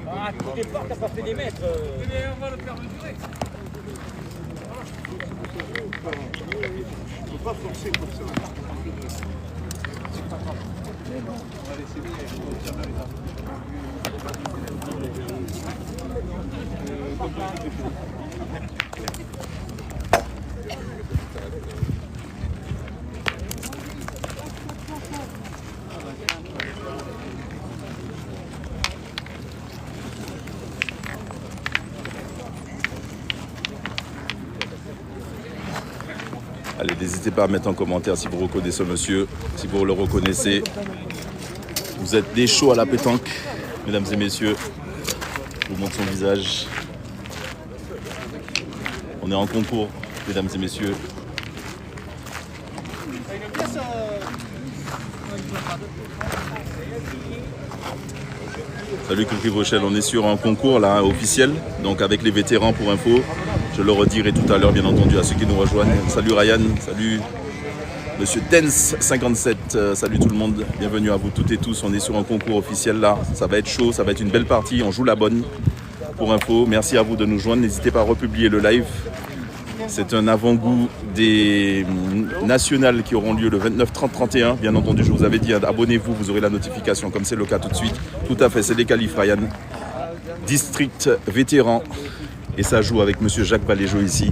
Ah, tout départ, t'as pas fait des mètres. Mais on va le faire mesurer. Faut pas forcer comme ça. On va laisser Allez, n'hésitez pas à mettre en commentaire si vous reconnaissez ce monsieur, si vous le reconnaissez. Vous êtes des chauds à la pétanque, mesdames et messieurs. Je vous montre son visage. On est en concours, mesdames et messieurs. Salut Coquille Rochelle, on est sur un concours là officiel, donc avec les vétérans pour info. Je le redirai tout à l'heure bien entendu à ceux qui nous rejoignent. Salut Ryan, salut Monsieur Tense57, salut tout le monde, bienvenue à vous toutes et tous. On est sur un concours officiel là, ça va être chaud, ça va être une belle partie, on joue la bonne pour info. Merci à vous de nous joindre, n'hésitez pas à republier le live. C'est un avant-goût des nationales qui auront lieu le 29, 30, 31. Bien entendu, je vous avais dit, abonnez-vous, vous aurez la notification, comme c'est le cas tout de suite. Tout à fait, c'est les qualifs, Ryan. District vétéran. Et ça joue avec Monsieur Jacques Valéjo ici.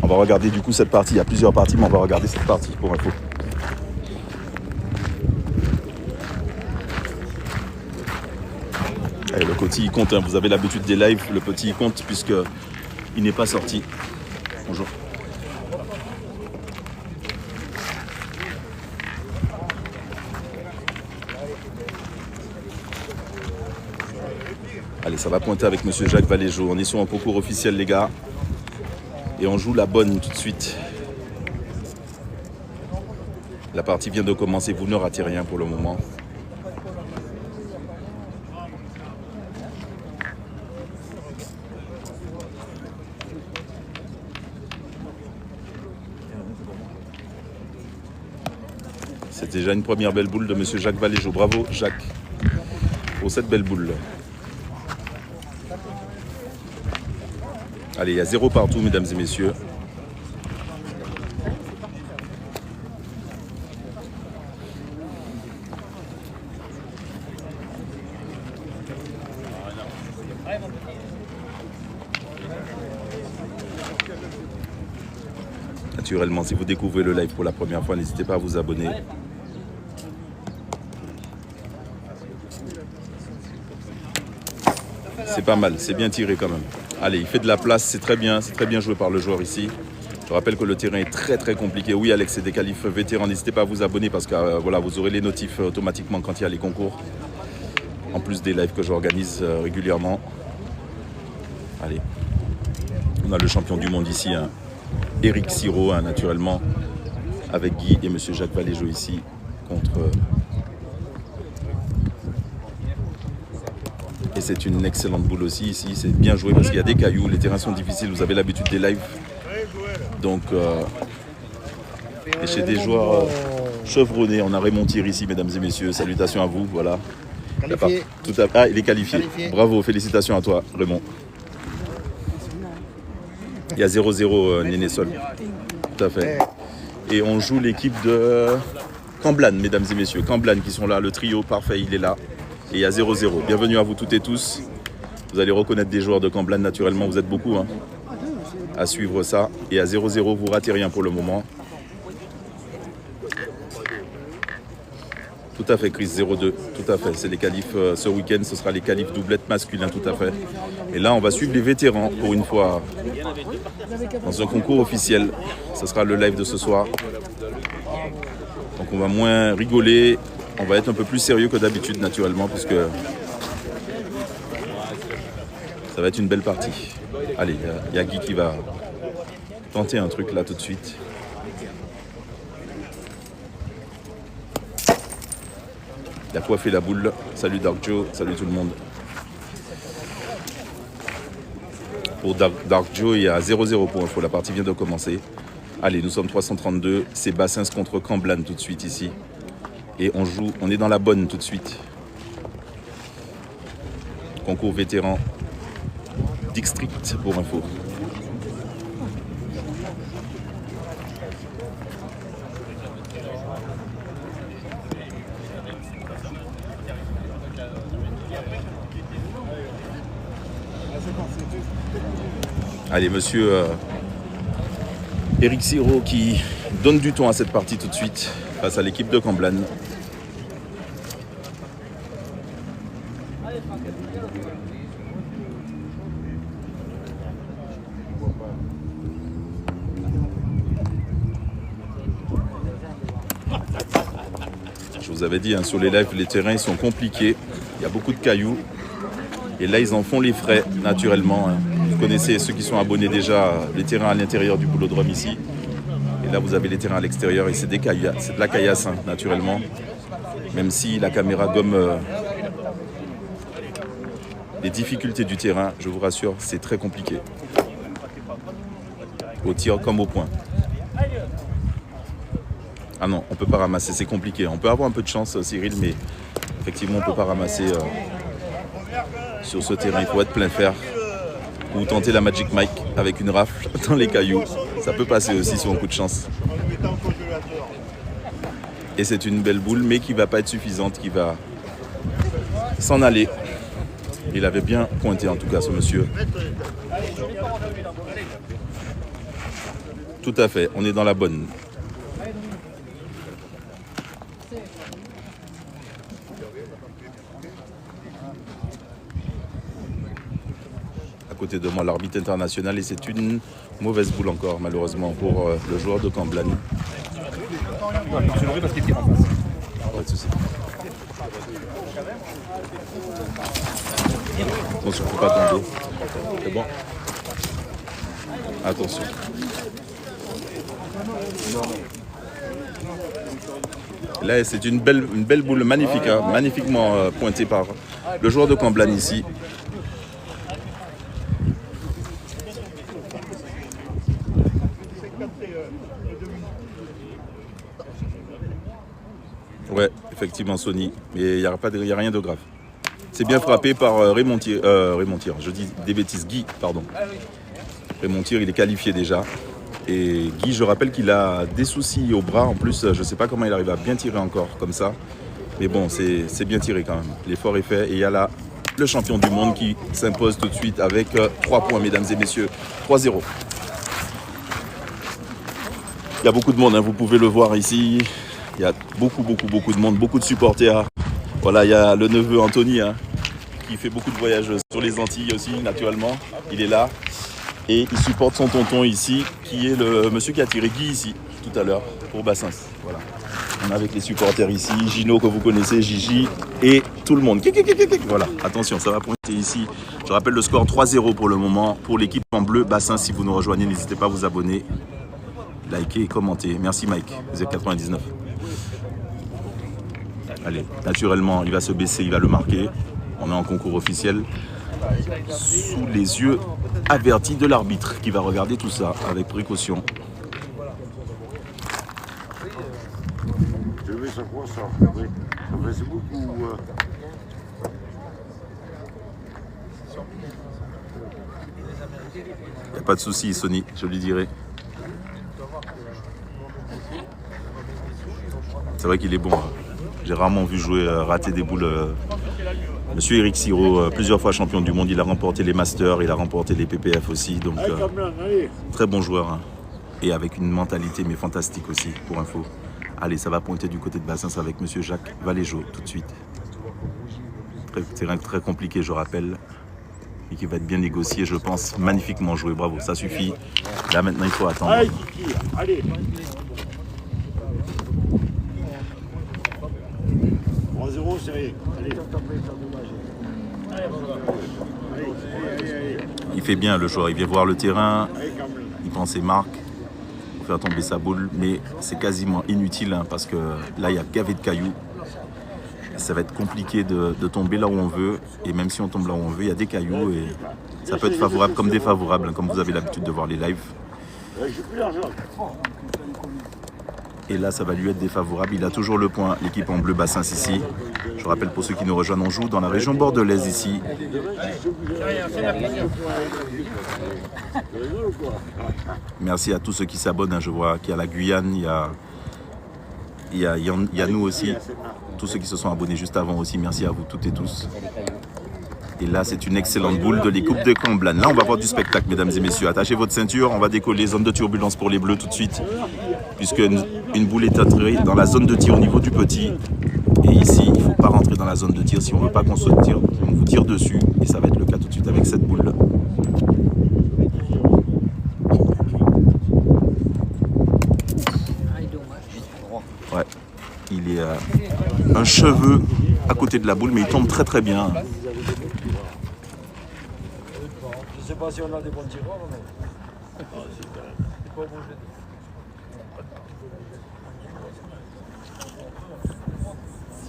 On va regarder du coup cette partie. Il y a plusieurs parties, mais on va regarder cette partie pour info. Allez, le petit, il compte. Hein. Vous avez l'habitude des lives. Le petit, il compte puisqu'il n'est pas sorti. Bonjour. Allez, ça va pointer avec Monsieur Jacques Valéjo. On est sur un concours officiel, les gars. Et on joue la bonne tout de suite. La partie vient de commencer. Vous ne ratez rien pour le moment. C'est déjà une première belle boule de Monsieur Jacques Valéjo. Bravo Jacques pour cette belle boule. Allez, il y a 0 partout, mesdames et messieurs. Naturellement, si vous découvrez le live pour la première fois, n'hésitez pas à vous abonner. C'est pas mal, c'est bien tiré quand même. Allez, il fait de la place, c'est très bien joué par le joueur ici. Je rappelle que le terrain est très très compliqué. Oui Alex, c'est des qualifs vétérans, n'hésitez pas à vous abonner parce que voilà, vous aurez les notifs automatiquement quand il y a les concours. En plus des lives que j'organise régulièrement. Allez, on a le champion du monde ici, hein. Eric Siro, hein, naturellement, avec Guy et Monsieur Jacques Valéjo ici contre... Et c'est une excellente boule aussi ici, c'est bien joué parce qu'il y a des cailloux, les terrains sont difficiles, vous avez l'habitude des lives. Donc, et chez des joueurs chevronnés, on a Raymond Thierry ici, mesdames et messieurs, salutations à vous, voilà. Ah, il est qualifié. Bravo, félicitations à toi, Raymond. Il y a 0-0 Néné Sol, tout à fait. Et on joue l'équipe de Camblan, mesdames et messieurs, Camblan qui sont là, le trio parfait, il est là. Et il y a 0-0. Bienvenue à vous toutes et tous. Vous allez reconnaître des joueurs de Camblan naturellement, vous êtes beaucoup hein, à suivre ça. Et à 0-0, vous ratez rien pour le moment. Tout à fait, Chris, 0-2. Tout à fait, c'est les qualifs ce week-end, ce sera les qualifs doublettes masculins, tout à fait. Et là, on va suivre les vétérans pour une fois dans un concours officiel. Ce sera le live de ce soir. Donc on va moins rigoler. On va être un peu plus sérieux que d'habitude, naturellement, puisque ça va être une belle partie. Allez, il y a Guy qui va tenter un truc là tout de suite. Il a coiffé la boule. Salut Dark Joe, salut tout le monde. Pour Dark Joe, il y a 0-0 pour info. La partie vient de commencer. Allez, nous sommes 332. C'est Bassins contre Camblan tout de suite ici. Et on est dans la bonne tout de suite. Concours vétéran District pour info. Allez, monsieur Eric Siro qui donne du ton à cette partie tout de suite face à l'équipe de Comblanne. Je vous avais dit, hein, sur les lives, les terrains ils sont compliqués. Il y a beaucoup de cailloux. Et là, ils en font les frais, naturellement. Hein. Vous connaissez ceux qui sont abonnés déjà, les terrains à l'intérieur du boulodrome ici. Et là, vous avez les terrains à l'extérieur et c'est de la caillasse, hein, naturellement. Même si la caméra gomme les difficultés du terrain, je vous rassure, c'est très compliqué. Au tir comme au point. Ah non, on ne peut pas ramasser, c'est compliqué. On peut avoir un peu de chance, Cyril, mais effectivement, on ne peut pas ramasser sur ce terrain. Il faut être plein fer. Ou tenter la Magic Mike avec une rafle dans les cailloux. Ça peut passer aussi sur un coup de chance. Et c'est une belle boule, mais qui ne va pas être suffisante, qui va s'en aller. Il avait bien pointé, en tout cas, ce monsieur. Tout à fait, on est dans la bonne. À côté de moi, l'arbitre international, et c'est une mauvaise boule encore, malheureusement, pour le joueur de Comblanne. Parce qu'il tire en face. Pas de souci. Attention, il ne faut pas tomber. C'est bon. Attention. Là, c'est une belle boule magnifique, hein, magnifiquement pointée par le joueur de Comblanne ici. Ouais, effectivement, Sony. Mais il n'y a rien de grave. C'est bien frappé par Raymond Thier. Je dis des bêtises. Guy, pardon. Raymond Thier, il est qualifié déjà. Et Guy, je rappelle qu'il a des soucis au bras. En plus, je ne sais pas comment il arrive à bien tirer encore comme ça. Mais bon, c'est bien tiré quand même. L'effort est fait. Et il y a là le champion du monde qui s'impose tout de suite avec 3 points, mesdames et messieurs. 3-0. Il y a beaucoup de monde, hein, vous pouvez le voir ici. Il y a beaucoup de monde, beaucoup de supporters. Voilà, il y a le neveu Anthony hein, qui fait beaucoup de voyages sur les Antilles aussi, naturellement. Il est là. Et il supporte son tonton ici, qui est le monsieur qui a tiré Guy ici, tout à l'heure, pour Bassins. Voilà. On est avec les supporters ici, Gino que vous connaissez, Gigi, et tout le monde. Voilà, attention, ça va pointer ici. Je rappelle le score 3-0 pour le moment. Pour l'équipe en bleu, Bassins, si vous nous rejoignez, n'hésitez pas à vous abonner, liker et commenter. Merci Mike, vous êtes 99. Allez, naturellement, il va se baisser, il va le marquer. On est en concours officiel. Sous les yeux avertis de l'arbitre qui va regarder tout ça avec précaution. Je vais sur quoi ça? Oui. Sur Facebook ou... Il n'y a pas de souci, Sony, je lui dirai. C'est vrai qu'il est bon. Hein. J'ai rarement vu jouer, rater des boules. Monsieur Eric Siro, plusieurs fois champion du monde, il a remporté les Masters, il a remporté les PPF aussi. Donc, très bon joueur. Hein. Et avec une mentalité, mais fantastique aussi, pour info. Allez, ça va pointer du côté de Bassins avec monsieur Jacques Valéjo, tout de suite. Terrain très compliqué, je rappelle. Et qui va être bien négocié, je pense. Magnifiquement joué, bravo, ça suffit. Là, maintenant, il faut attendre. Allez. 3-0, sérieux. Allez. Il fait bien le joueur, il vient voir le terrain, il prend ses marques pour faire tomber sa boule, mais c'est quasiment inutile hein, parce que là il y a gavé de cailloux. Ça va être compliqué de tomber là où on veut, et même si on tombe là où on veut, il y a des cailloux et ça peut être favorable comme défavorable, hein, comme vous avez l'habitude de voir les lives. Et là, ça va lui être défavorable. Il a toujours le point, l'équipe en bleu bassin ici. Je rappelle pour ceux qui nous rejoignent, on joue dans la région bordelaise ici. Merci à tous ceux qui s'abonnent. Je vois qu'il y a la Guyane, il y a nous aussi. Tous ceux qui se sont abonnés juste avant aussi, merci à vous toutes et tous. Et là, c'est une excellente boule de l'équipe de Comblanne. Là, on va voir du spectacle, mesdames et messieurs. Attachez votre ceinture, on va décoller. Zone de turbulence pour les bleus tout de suite. Puisque une boule est entrée dans la zone de tir au niveau du petit. Et ici, il ne faut pas rentrer dans la zone de tir si on ne veut pas qu'on se tire. On vous tire dessus. Et ça va être le cas tout de suite avec cette boule-là. Ouais, il est un cheveu à côté de la boule, mais il tombe très très bien. Je sais pas si on a des bons tireurs, mais...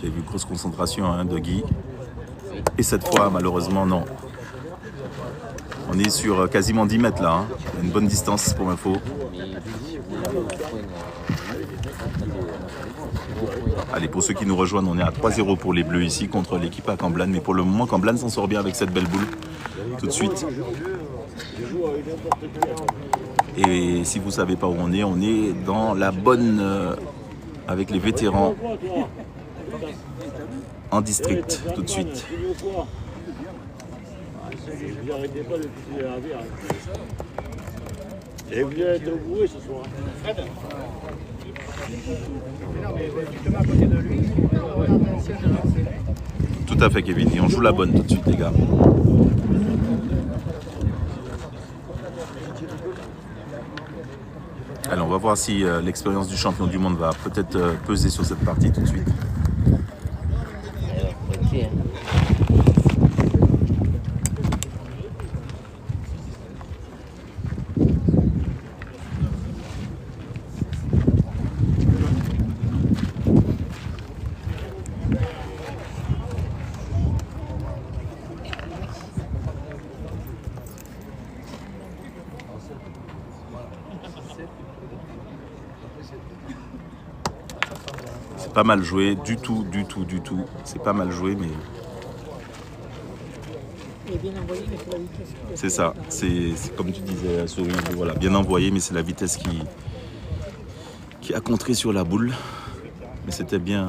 J'ai vu grosse concentration hein, de Guy. Et cette fois, malheureusement, non. On est sur quasiment 10 mètres là. Hein. Il y a une bonne distance pour info. Allez, pour ceux qui nous rejoignent, on est à 3-0 pour les Bleus ici contre l'équipe à Comblanne. Mais pour le moment, Comblanne s'en sort bien avec cette belle boule. Tout de suite. Et si vous ne savez pas où on est dans la bonne... avec les vétérans en district, tout de suite. Et vous êtes bourré ce soir. Tout à fait, Kevin. Et on joue la bonne tout de suite, les gars. Allez, on va voir si l'expérience du champion du monde va peut-être peser sur cette partie tout de suite. C'est pas mal joué, du tout. C'est pas mal joué, mais... C'est ça, c'est comme tu disais, Souris, voilà, bien envoyé, mais c'est la vitesse qui a contré sur la boule. Mais c'était bien,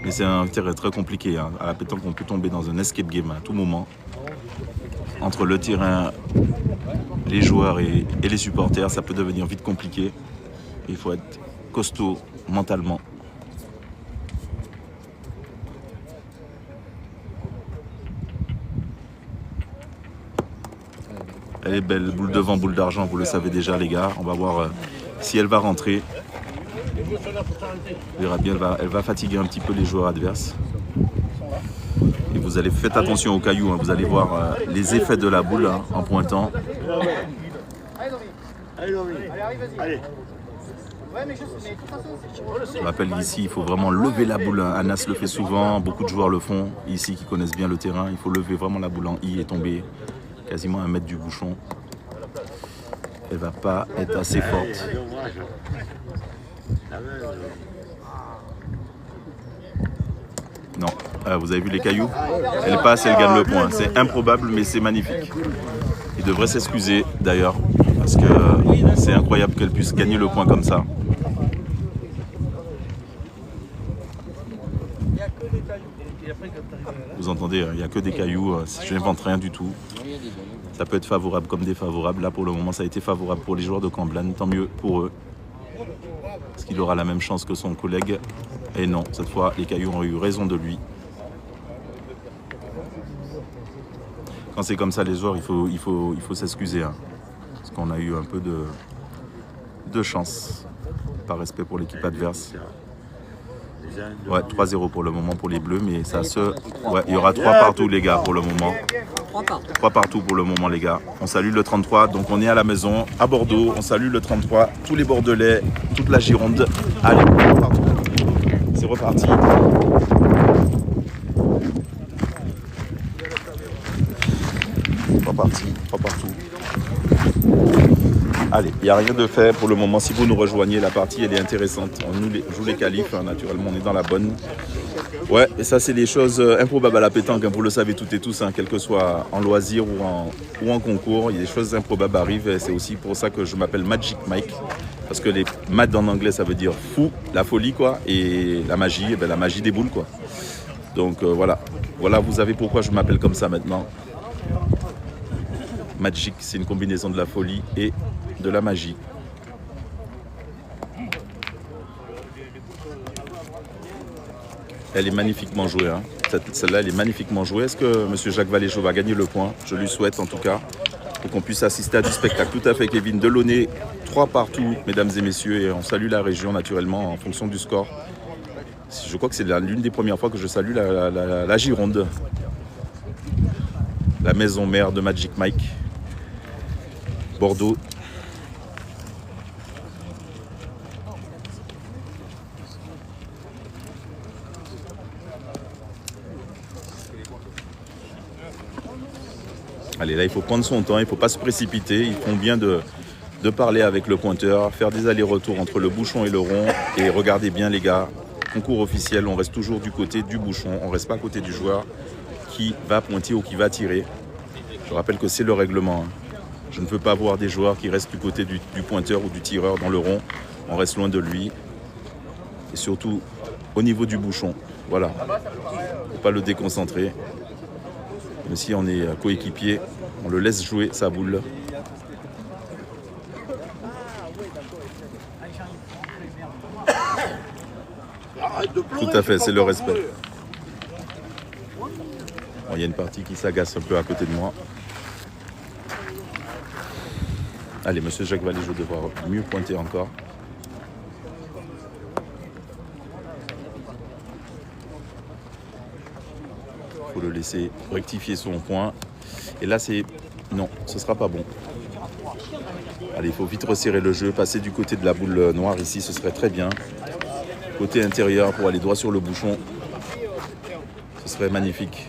mais c'est un terrain très compliqué. Hein. À la pétanque, on peut tomber dans un escape game à tout moment. Entre le terrain, les joueurs et les supporters, ça peut devenir vite compliqué. Il faut être costaud mentalement. Elle est belle, boule devant, boule d'argent, vous le savez déjà les gars. On va voir si elle va rentrer. On verra bien, elle va fatiguer un petit peu les joueurs adverses. Et vous allez, faites attention aux cailloux, hein, vous allez voir les effets de la boule hein, en pointant. Allez. Je rappelle ici, il faut vraiment lever la boule. Anas le fait souvent, beaucoup de joueurs le font. Ici qui connaissent bien le terrain, il faut lever vraiment la boule en I et tomber quasiment à 1 mètre du bouchon. Elle va pas être assez forte. Non, vous avez vu les cailloux? Elle passe, elle gagne le point. C'est improbable, mais c'est magnifique. Il devrait s'excuser d'ailleurs, parce que c'est incroyable qu'elle puisse gagner le point comme ça. Vous entendez, il n'y a que des cailloux, je n'invente rien du tout. Ça peut être favorable comme défavorable. Là, pour le moment, ça a été favorable pour les joueurs de Comblanne. Tant mieux pour eux. Parce qu'il aura la même chance que son collègue. Et non, cette fois, les cailloux ont eu raison de lui. Quand c'est comme ça, les joueurs, il faut s'excuser. Hein. Parce qu'on a eu un peu de chance. Par respect pour l'équipe adverse. Ouais, 3-0 pour le moment pour les Bleus, mais ça se... Ouais, il y aura 3 partout les gars pour le moment. 3 partout pour le moment les gars. On salue le 33, donc on est à la maison, à Bordeaux. On salue le 33, tous les Bordelais, toute la Gironde. Allez, c'est reparti. Trois partout. Allez, il n'y a rien de fait pour le moment. Si vous nous rejoignez, la partie elle est intéressante. On joue les qualifs, hein, naturellement, on est dans la bonne. Ouais, et ça c'est les choses improbables à la pétanque, hein, vous le savez toutes et tous, hein, quel que soit en loisir ou en concours, il y a des choses improbables arrivent et c'est aussi pour ça que je m'appelle Magic Mike. Parce que les mad en anglais ça veut dire fou, la folie quoi, et la magie, eh ben, la magie des boules quoi. Donc voilà, vous savez pourquoi je m'appelle comme ça maintenant. Magic, c'est une combinaison de la folie et de la magie. Elle est magnifiquement jouée. Hein. Celle-là, elle est magnifiquement jouée. Est-ce que M. Jacques Valéjo va gagner le point? Je lui souhaite en tout cas. Pour qu'on puisse assister à du spectacle. Tout à fait, Kevin. Delaunay, 3 partout, mesdames et messieurs. Et on salue la région naturellement en fonction du score. Je crois que c'est l'une des premières fois que je salue la Gironde. La maison mère de Magic Mike. Bordeaux. Allez, là, il faut prendre son temps, il ne faut pas se précipiter. Ils font bien de parler avec le pointeur, faire des allers-retours entre le bouchon et le rond. Et regardez bien, les gars, concours officiel, on reste toujours du côté du bouchon. On ne reste pas à côté du joueur qui va pointer ou qui va tirer. Je rappelle que c'est le règlement. Hein. Je ne peux pas voir des joueurs qui restent du côté du pointeur ou du tireur dans le rond. On reste loin de lui. Et surtout, au niveau du bouchon. Voilà. Il ne faut pas le déconcentrer. Même si on est coéquipier, on le laisse jouer sa boule. Tout à fait, c'est le respect. Bon, il y a une partie qui s'agace un peu à côté de moi. Allez, monsieur Jacques Valéjo devra mieux pointer encore. Il faut le laisser rectifier son point. Et là, c'est... Non, ce ne sera pas bon. Allez, il faut vite resserrer le jeu. Passer du côté de la boule noire ici, ce serait très bien. Côté intérieur pour aller droit sur le bouchon. Ce serait magnifique.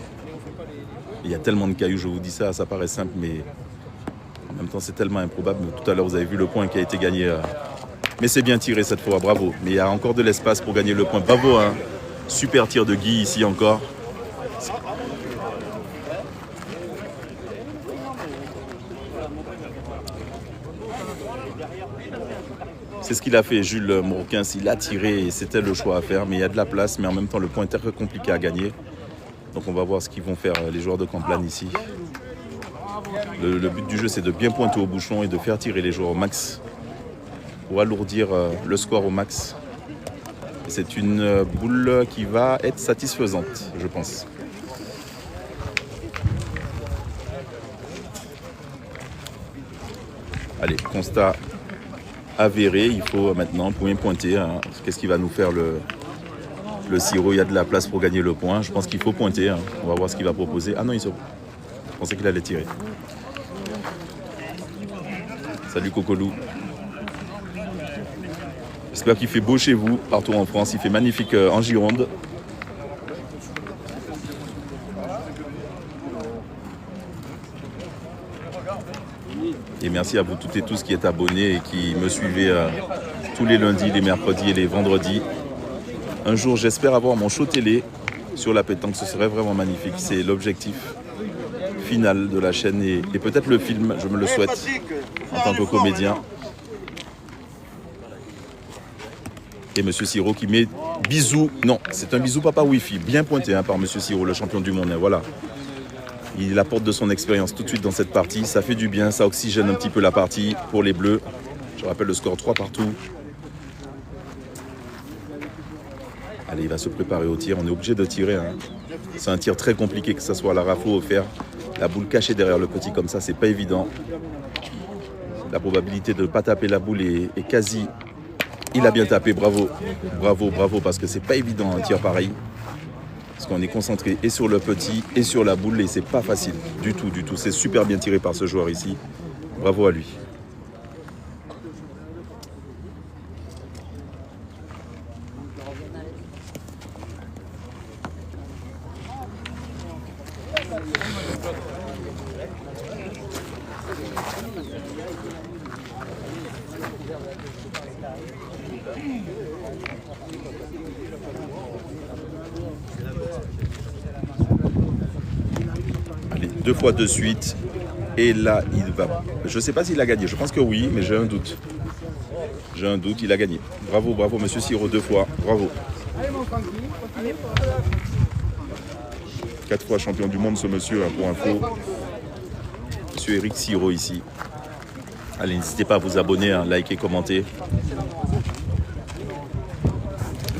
Il y a tellement de cailloux, je vous dis ça, ça paraît simple, mais en même temps, c'est tellement improbable. Tout à l'heure, vous avez vu le point qui a été gagné. Mais c'est bien tiré cette fois, bravo. Mais il y a encore de l'espace pour gagner le point. Bravo, hein. Super tir de Guy ici encore. C'est ce qu'il a fait, Jules Marocain. Il a tiré et c'était le choix à faire. Mais il y a de la place, mais en même temps, le point est très compliqué à gagner. Donc on va voir ce qu'ils vont faire les joueurs de Camplane ici. Le but du jeu, c'est de bien pointer au bouchon et de faire tirer les joueurs au max pour alourdir le score au max. C'est une boule qui va être satisfaisante, je pense. Allez, constat avéré. Il faut maintenant bien pointer. Hein. Qu'est-ce qui va nous faire le sirop? Il y a de la place pour gagner le point. Je pense qu'il faut pointer. Hein. On va voir ce qu'il va proposer. Ah non, je pensais qu'il allait tirer. Salut Cocolou. J'espère qu'il fait beau chez vous, partout en France. Il fait magnifique en Gironde. Et merci à vous toutes et tous qui êtes abonnés et qui me suivez tous les lundis, les mercredis et les vendredis. Un jour, j'espère avoir mon show télé sur la pétanque. Ce serait vraiment magnifique. C'est l'objectif final de la chaîne et peut-être le film, je me le souhaite, en tant que comédien. Et Monsieur Siro qui met bisou. Non, c'est un bisou papa Wi-Fi. Bien pointé hein, par Monsieur Siro, le champion du monde. Hein, voilà. Il apporte de son expérience tout de suite dans cette partie. Ça fait du bien, ça oxygène un petit peu la partie pour les Bleus. Je rappelle le score 3 partout. Allez, il va se préparer au tir. On est obligé de tirer. Hein. C'est un tir très compliqué, que ce soit la rafle ou au fer. La boule cachée derrière le petit comme ça, c'est pas évident. La probabilité de ne pas taper la boule est quasi... Il a bien tapé, bravo. Bravo, bravo, parce que c'est pas évident un tir pareil. Parce qu'on est concentré et sur le petit et sur la boule et c'est pas facile du tout, du tout. C'est super bien tiré par ce joueur ici. Bravo à lui. Allez, 2 fois de suite. Et là, il va... Je ne sais pas s'il a gagné. Je pense que oui, mais j'ai un doute. J'ai un doute, il a gagné. Bravo, bravo, monsieur Siro, 2 fois. Bravo. 4 fois champion du monde, ce monsieur, hein, pour info. Monsieur Eric Siro ici. Allez, n'hésitez pas à vous abonner, hein, liker, commenter.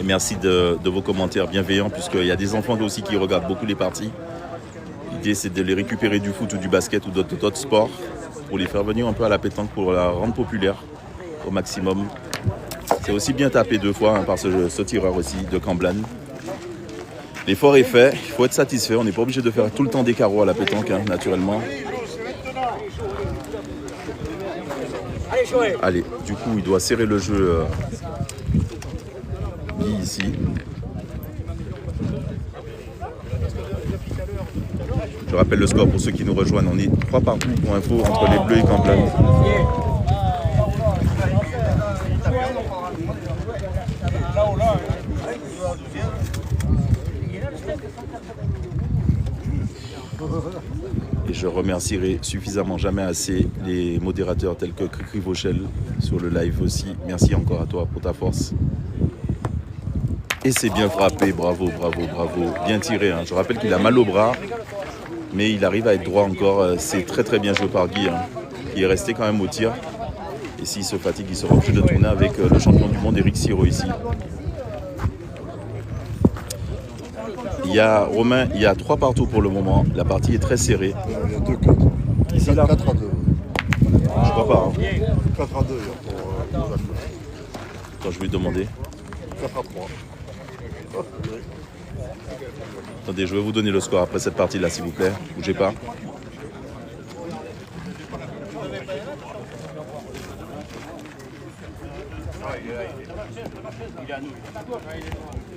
Et merci de vos commentaires bienveillants, puisqu'il y a des enfants aussi qui regardent beaucoup les parties. L'idée, c'est de les récupérer du foot ou du basket ou d'autres sports pour les faire venir un peu à la pétanque, pour la rendre populaire au maximum. C'est aussi bien tapé 2 fois hein, par ce tireur aussi de Camblan. L'effort est fait, il faut être satisfait. On n'est pas obligé de faire tout le temps des carreaux à la pétanque, hein, naturellement. Allez, du coup, il doit serrer le jeu Guy ici. Je rappelle le score pour ceux qui nous rejoignent. On est 3 partout pour info entre les Bleus et Camblan. Et je remercierai suffisamment jamais assez les modérateurs tels que Cricri Vauchel sur le live aussi. Merci encore à toi pour ta force. Et c'est bien frappé, bravo, bravo, bravo. Bien tiré, hein. Je rappelle qu'il a mal au bras, mais il arrive à être droit encore. C'est très très bien joué par Guy, hein. Il est resté quand même au tir. Et s'il se fatigue, il sera obligé de tourner avec le champion du monde Eric Siro ici. Il y a Romain, il y a 3 partout pour le moment. La partie est très serrée. Il y a 2-4. Ici, là 4 à 2. Je crois pas. Hein. 4 à 2 pour Jacques. Attends, je vais lui demander. 4 à 3. Attendez, je vais vous donner le score après cette partie-là, s'il vous plaît. Bougez pas.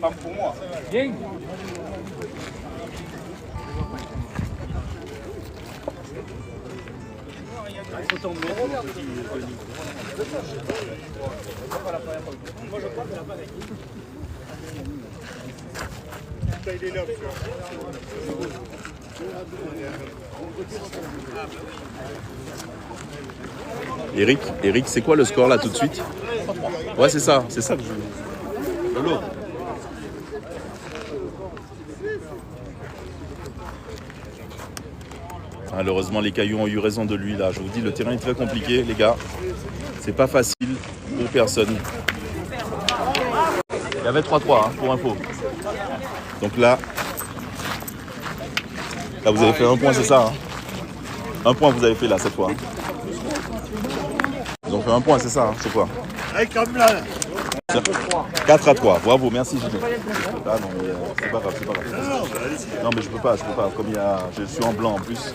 Pas pour moi. Bien. Eric, c'est quoi le score là tout de suite? Ouais, c'est ça que je... Lolo. Malheureusement, les Cailloux ont eu raison de lui là. Je vous dis, le terrain est très compliqué, les gars. C'est pas facile pour personne. Il y avait 3-3 hein, pour info. Donc là, vous avez fait 1 point, c'est ça hein? 1 point vous avez fait là cette fois. Ils ont fait 1 point, c'est ça, hein, c'est quoi? 4 à 3, bravo, merci Gilles. Ah non, mais c'est pas grave, c'est pas grave. Non mais je peux pas, comme je suis en blanc en plus.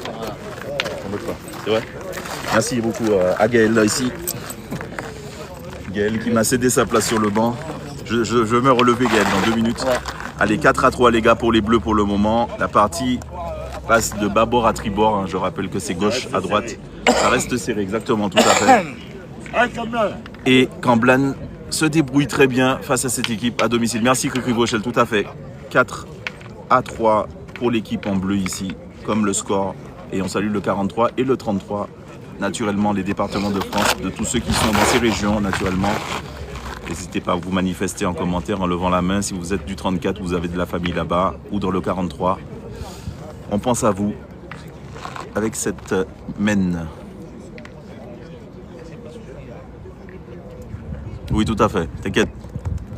C'est vrai. Merci beaucoup à Gaël là ici. Gaël qui m'a cédé sa place sur le banc. Je vais me relever Gaël dans 2 minutes. Allez, 4 à 3 les gars pour les Bleus pour le moment. La partie passe de bâbord à tribord, hein. Je rappelle que c'est gauche à droite. Ça reste serré, exactement, tout à fait. Et Camblan se débrouille très bien face à cette équipe à domicile. Merci Cricri Vauchel, tout à fait. 4 à 3 pour l'équipe en bleu ici, comme le score. Et on salue le 43 et le 33. Naturellement, les départements de France, de tous ceux qui sont dans ces régions, naturellement. N'hésitez pas à vous manifester en commentaire en levant la main. Si vous êtes du 34, vous avez de la famille là-bas, ou dans le 43. On pense à vous avec cette mène. Oui, tout à fait, t'inquiète.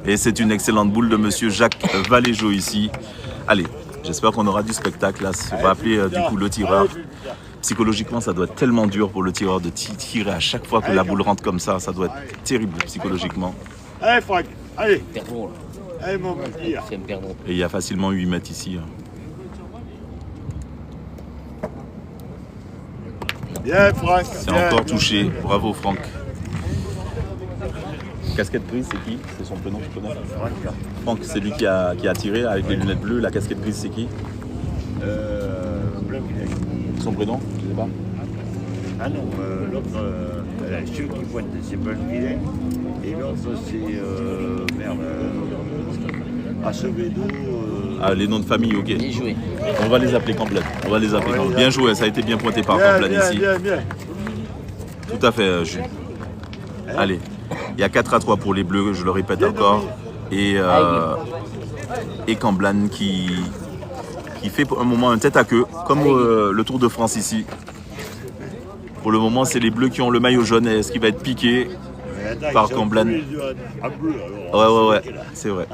Et c'est une excellente boule de monsieur Jacques Valéjo ici. Allez, j'espère qu'on aura du spectacle là. On va appeler du coup le tireur. Psychologiquement, ça doit être tellement dur pour le tireur de tirer à chaque fois que la boule rentre comme ça. Ça doit être terrible psychologiquement. Allez Franck, allez. Perdons là. Allez mon petit. C'est me perdre. Et il y a facilement 8 mètres ici. Bien Franck. C'est encore touché. Bravo Franck. Casquette grise, c'est qui? C'est son prénom, tu connais? Franck, c'est lui qui a tiré avec les lunettes bleues. La casquette grise, c'est qui? Son prénom? Je sais pas. Ah non, l'autre, ceux qui pointent, c'est pas le filet. Et l'autre, c'est Acevedo. Ah, les noms de famille, ok. Bien joué. On va les appeler Camblane. On va les appeler Camblane. Bien joué, ça a été bien pointé par Bien, Camblane bien, ici. bien, bien. Tout à fait, Jules. Allez, il y a 4-3 pour les Bleus, je le répète encore. Et Camblane qui fait pour un moment un tête à queue, comme le Tour de France ici. Pour le moment, c'est les Bleus qui ont le maillot jaune. Est-ce qu'il va être piqué par Camblane? Ouais, c'est vrai.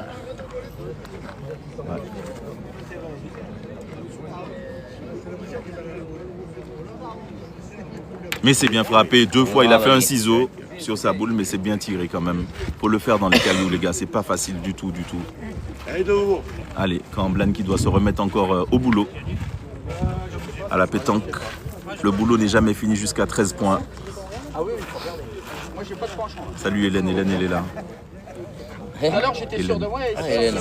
Ouais. Mais c'est bien frappé. 2 fois, il a fait un ciseau sur sa boule, mais c'est bien tiré quand même. Faut le faire dans les cailloux, les gars. C'est pas facile du tout, du tout. Allez, Camblane qui doit se remettre encore au boulot. À la pétanque. Le boulot n'est jamais fini jusqu'à 13 points. Salut Hélène, Hélène elle est là. Alors j'étais sûr de moi et Hélène.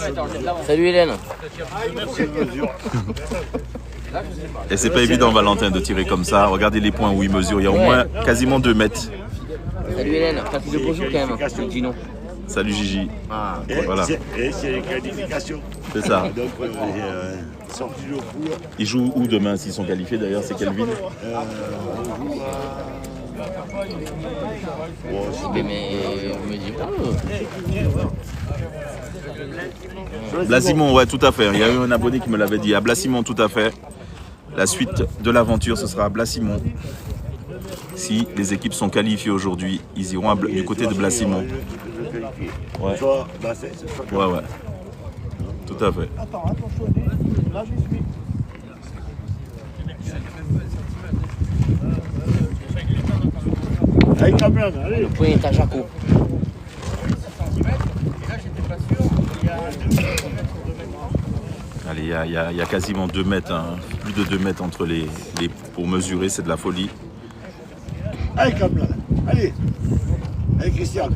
Salut Hélène. Et c'est pas évident Valentin de tirer comme ça. Regardez les points où il mesure. Il y a au moins quasiment 2 mètres. Salut Hélène. T'as fait de beaux jours quand même. Dis non. Salut Gigi. Ah, Voilà. Et c'est les qualifications. C'est ça. Donc, sorti le coup. Ils jouent où demain s'ils sont qualifiés d'ailleurs? C'est quelle ville? mais me dis pas. Blasimon, ouais, tout à fait. Il y a eu un abonné qui me l'avait dit. À Blasimon, tout à fait. La suite de l'aventure, ce sera à Blasimon. Si les équipes sont qualifiées aujourd'hui, ils iront du côté de Blasimon. Ouais. Ouais. Tout à fait. Le point est à Jaco. Allez, il y a quasiment 2 mètres, hein. Plus de 2 mètres entre les pour mesurer, c'est de la folie. Allez, Camblane. Allez. Allez, Christian.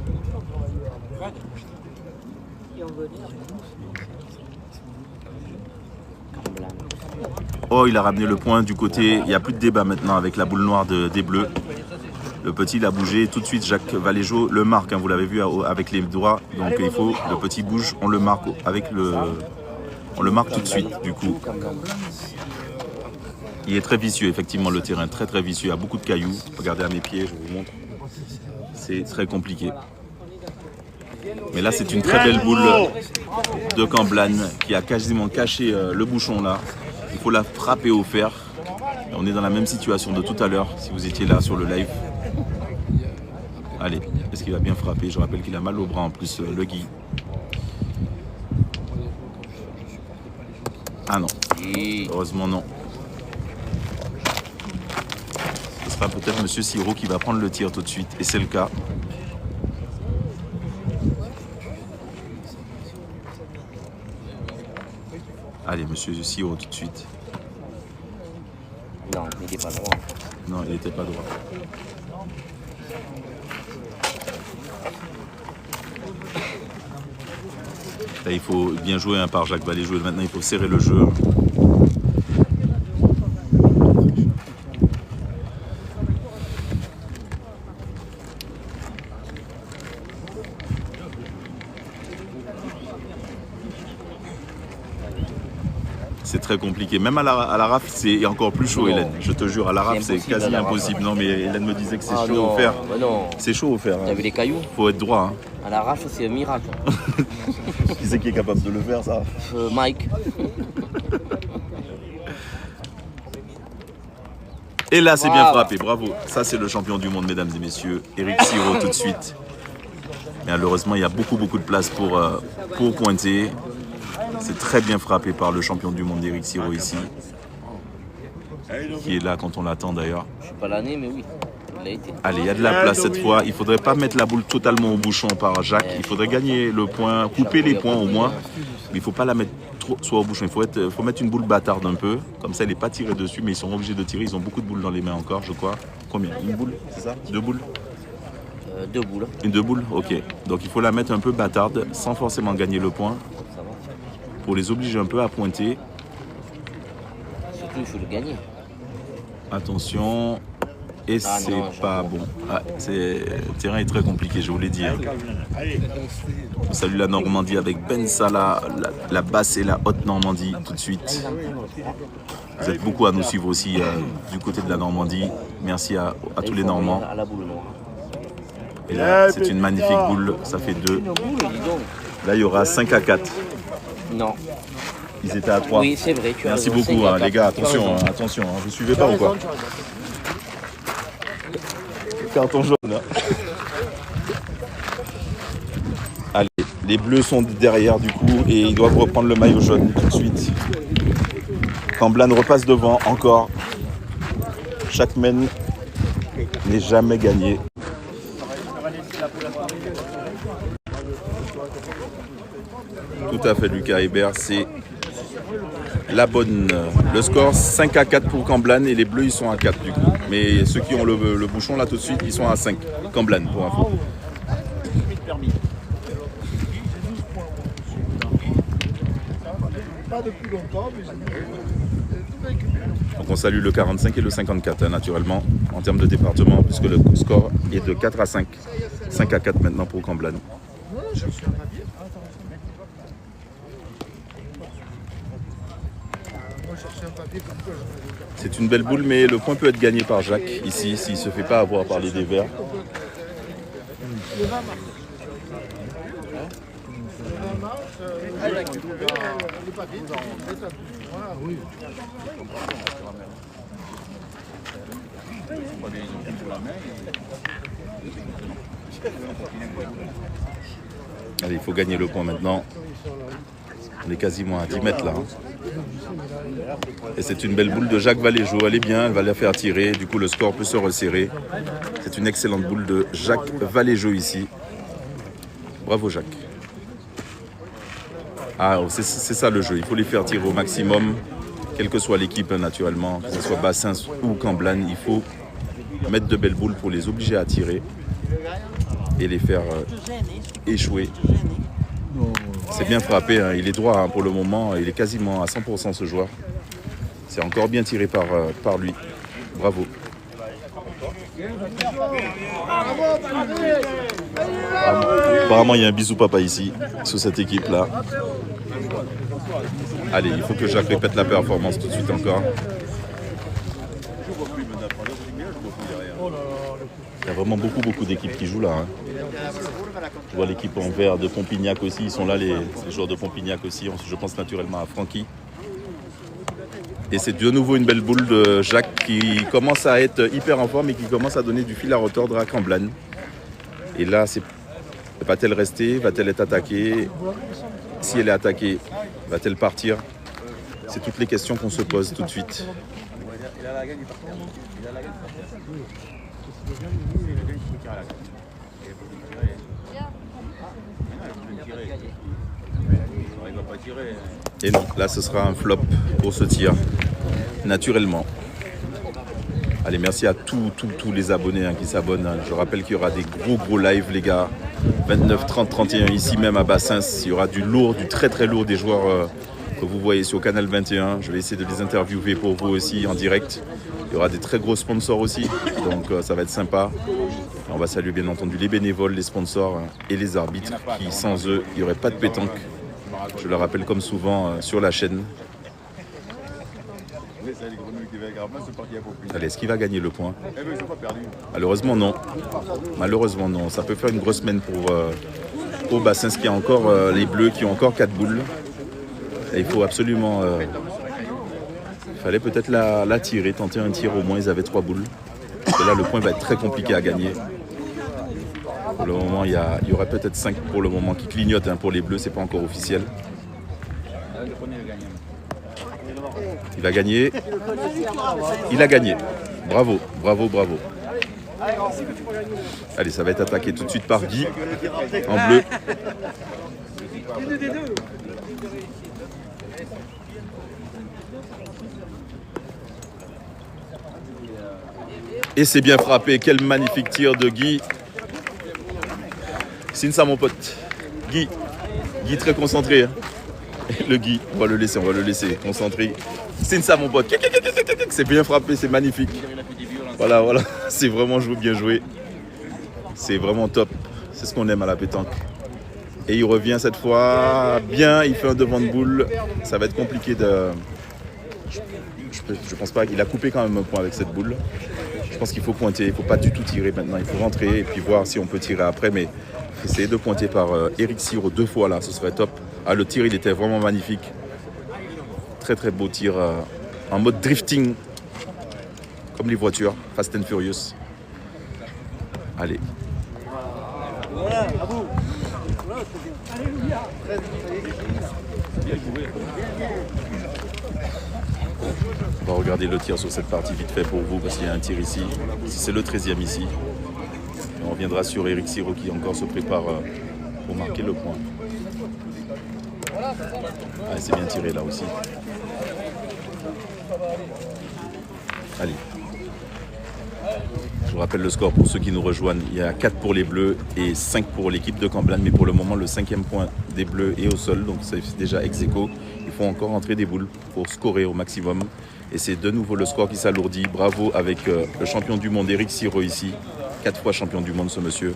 Oh, il a ramené le point du côté. Il n'y a plus de débat maintenant avec la boule noire des Bleus. Le petit, il a bougé. Tout de suite, Jacques Valéjo le marque. Hein, vous l'avez vu avec les doigts. Donc, il faut. Le petit bouge. On le marque avec le. On le marque tout de suite, du coup. Il est très vicieux, effectivement, le terrain. Très, très vicieux. Il y a beaucoup de cailloux. Regardez à mes pieds, je vous montre. C'est très compliqué. Mais là, c'est une très belle boule de Camblane qui a quasiment caché le bouchon là. Il faut la frapper au fer. Et on est dans la même situation de tout à l'heure, si vous étiez là sur le live. Allez, est-ce qu'il va bien frapper? Je rappelle qu'il a mal au bras en plus, le Guy. Ah non, heureusement non. Ce sera peut-être Monsieur Siro qui va prendre le tir tout de suite, et c'est le cas. Allez, Monsieur Siro tout de suite. Non, il n'était pas droit. Non, il n'était pas droit. Là, il faut bien jouer hein, par Jacques Valéjo. Maintenant, il faut serrer le jeu. C'est très compliqué. Même à la rafle, c'est encore plus chaud, Hélène. Je te jure, à la rafle, c'est quasi impossible. Non, mais Hélène me disait que c'est chaud au fer. Bah non. C'est chaud au fer. T'as vu les cailloux? Faut être droit. Hein. À la rafle, c'est un miracle. Qui c'est qui est capable de le faire, ça? Mike. Et là, c'est bien frappé. Bravo. Ça, c'est le champion du monde, mesdames et messieurs. Eric Siro, tout de suite. Mais malheureusement, il y a beaucoup de place pour pointer. C'est très bien frappé par le champion du monde, Eric Siro, ici. Qui est là quand on l'attend, d'ailleurs. Je suis pas l'année, mais oui. Il a été. Allez, il y a de la place cette fois. Il ne faudrait pas mettre la boule totalement au bouchon par Jacques. Il faudrait gagner le point, couper les points au moins. Mais il ne faut pas la mettre trop, soit au bouchon. Il faut mettre une boule bâtarde un peu. Comme ça, elle n'est pas tirée dessus, mais ils sont obligés de tirer. Ils ont beaucoup de boules dans les mains encore, je crois. Combien? Une boule, c'est ça? 2 boules? 2 boules. Une 2 boules? Ok. Donc il faut la mettre un peu bâtarde, sans forcément gagner le point. Ça va. Pour les obliger un peu à pointer. Surtout, il faut le gagner. Attention. Et Ah c'est non, pas bon. Ah, le terrain est très compliqué, je vous l'ai dit. Hein. Allez, On salue la Normandie avec Ben Salah, la basse et la haute Normandie tout de suite. Vous êtes beaucoup à nous suivre aussi du côté de la Normandie. Merci à tous les Normands. À la boule noire. Et là, c'est une magnifique boule, ça fait 2. Une boule, dis donc. Là, il y aura 5 à 4. Non. Ils étaient à 3. Oui, c'est vrai. Tu as Merci raison, beaucoup, c'est hein, les gars. Attention, attention. Vous suivez pas ou quoi? Carton jaune. Hein. Allez, les bleus sont derrière du coup et ils doivent reprendre le maillot jaune tout de suite. Camblan repasse devant encore. Chaque mène n'est jamais gagné. Tout à fait, Lucas Hébert, c'est la bonne. Le score 5 à 4 pour Camblan et les bleus ils sont à 4 du coup. Mais ceux qui ont le bouchon là tout de suite, ils sont à 5. Camblan pour info. Donc on salue le 45 et le 54 hein, naturellement en termes de département puisque le score est de 4 à 5. 5 à 4 maintenant pour Camblan. C'est une belle boule mais le point peut être gagné par Jacques ici s'il ne se fait pas avoir par les dévers. Allez, il faut gagner le point maintenant. On est quasiment à 10 mètres là. Et c'est une belle boule de Jacques Valéjo. Elle est bien, elle va la faire tirer. Du coup, le score peut se resserrer. C'est une excellente boule de Jacques Valéjo ici. Bravo Jacques. Ah, c'est ça le jeu. Il faut les faire tirer au maximum. Quelle que soit l'équipe naturellement, que ce soit Bassins ou Camblan, il faut mettre de belles boules pour les obliger à tirer et les faire échouer. C'est bien frappé, hein. Il est droit hein, pour le moment, il est quasiment à 100% ce joueur. C'est encore bien tiré par lui. Bravo. Apparemment, il y a un bisou papa ici, sur cette équipe-là. Allez, il faut que Jacques répète la performance tout de suite encore. Il y a vraiment beaucoup d'équipes qui jouent là. Hein. Je vois l'équipe en vert de Pompignac aussi. Ils sont là, les joueurs de Pompignac aussi. Je pense naturellement à Francky. Et c'est de nouveau une belle boule de Jacques qui commence à être hyper en forme et qui commence à donner du fil à retordre à Camblan. Et là, va-t-elle rester? Va-t-elle être attaquée? Si elle est attaquée, va-t-elle partir? C'est toutes les questions qu'on se pose tout de suite. Et non, là ce sera un flop pour ce tir, naturellement. Allez, merci à tous les abonnés hein, qui s'abonnent. Je rappelle qu'il y aura des gros lives les gars. 29, 30, 31 ici même à Bassins. Il y aura du lourd, du très lourd des joueurs que vous voyez sur Canal 21. Je vais essayer de les interviewer pour vous aussi en direct. Il y aura des très gros sponsors aussi, donc ça va être sympa. On va saluer bien entendu les bénévoles, les sponsors et les arbitres qui sans eux, il n'y aurait pas de pétanque. Je le rappelle comme souvent sur la chaîne. Allez, est-ce qu'il va gagner le point? Malheureusement non. Malheureusement non. Ça peut faire une grosse semaine pour Bassins qui a encore les bleus qui ont encore 4 boules. Et il faut absolument... il fallait peut-être la tirer, tenter un tir au moins, ils avaient 3 boules. Parce que là le point va être très compliqué à gagner. Pour le moment, il y aurait peut-être 5 pour le moment qui clignotent hein, pour les bleus, c'est pas encore officiel. Il a gagné. Il a gagné. Bravo. Allez, ça va être attaqué tout de suite par Guy en bleu. Et c'est bien frappé. Quel magnifique tir de Guy. C'est ça mon pote. Guy très concentré. Hein. Le Guy, on va le laisser concentré. C'est ça mon pote. C'est bien frappé, c'est magnifique. Voilà, voilà, c'est vraiment bien joué. C'est vraiment top. C'est ce qu'on aime à la pétanque. Et il revient cette fois bien, il fait un devant de boule. Ça va être compliqué de... Je pense pas qu'il a coupé quand même un point avec cette boule. Je pense qu'il faut pointer, il ne faut pas du tout tirer maintenant. Il faut rentrer et puis voir si on peut tirer après. Mais essayer de pointer par Eric Siro 2 fois là, ce serait top. Ah, le tir, il était vraiment magnifique. Très très beau tir en mode drifting. Comme les voitures, Fast and Furious. Allez. On va regarder le tir sur cette partie vite fait pour vous parce qu'il y a un tir ici. C'est le 13e ici. Et on reviendra sur Eric Siro qui encore se prépare pour marquer le point. Ah, c'est bien tiré là aussi. Allez. Je vous rappelle le score pour ceux qui nous rejoignent. Il y a 4 pour les Bleus et 5 pour l'équipe de Camblan. Mais pour le moment, le 5e point des Bleus est au sol. Donc c'est déjà ex aequo. Il faut encore entrer des boules pour scorer au maximum. Et c'est de nouveau le score qui s'alourdit. Bravo avec le champion du monde Eric Siro ici. 4 fois champion du monde ce monsieur.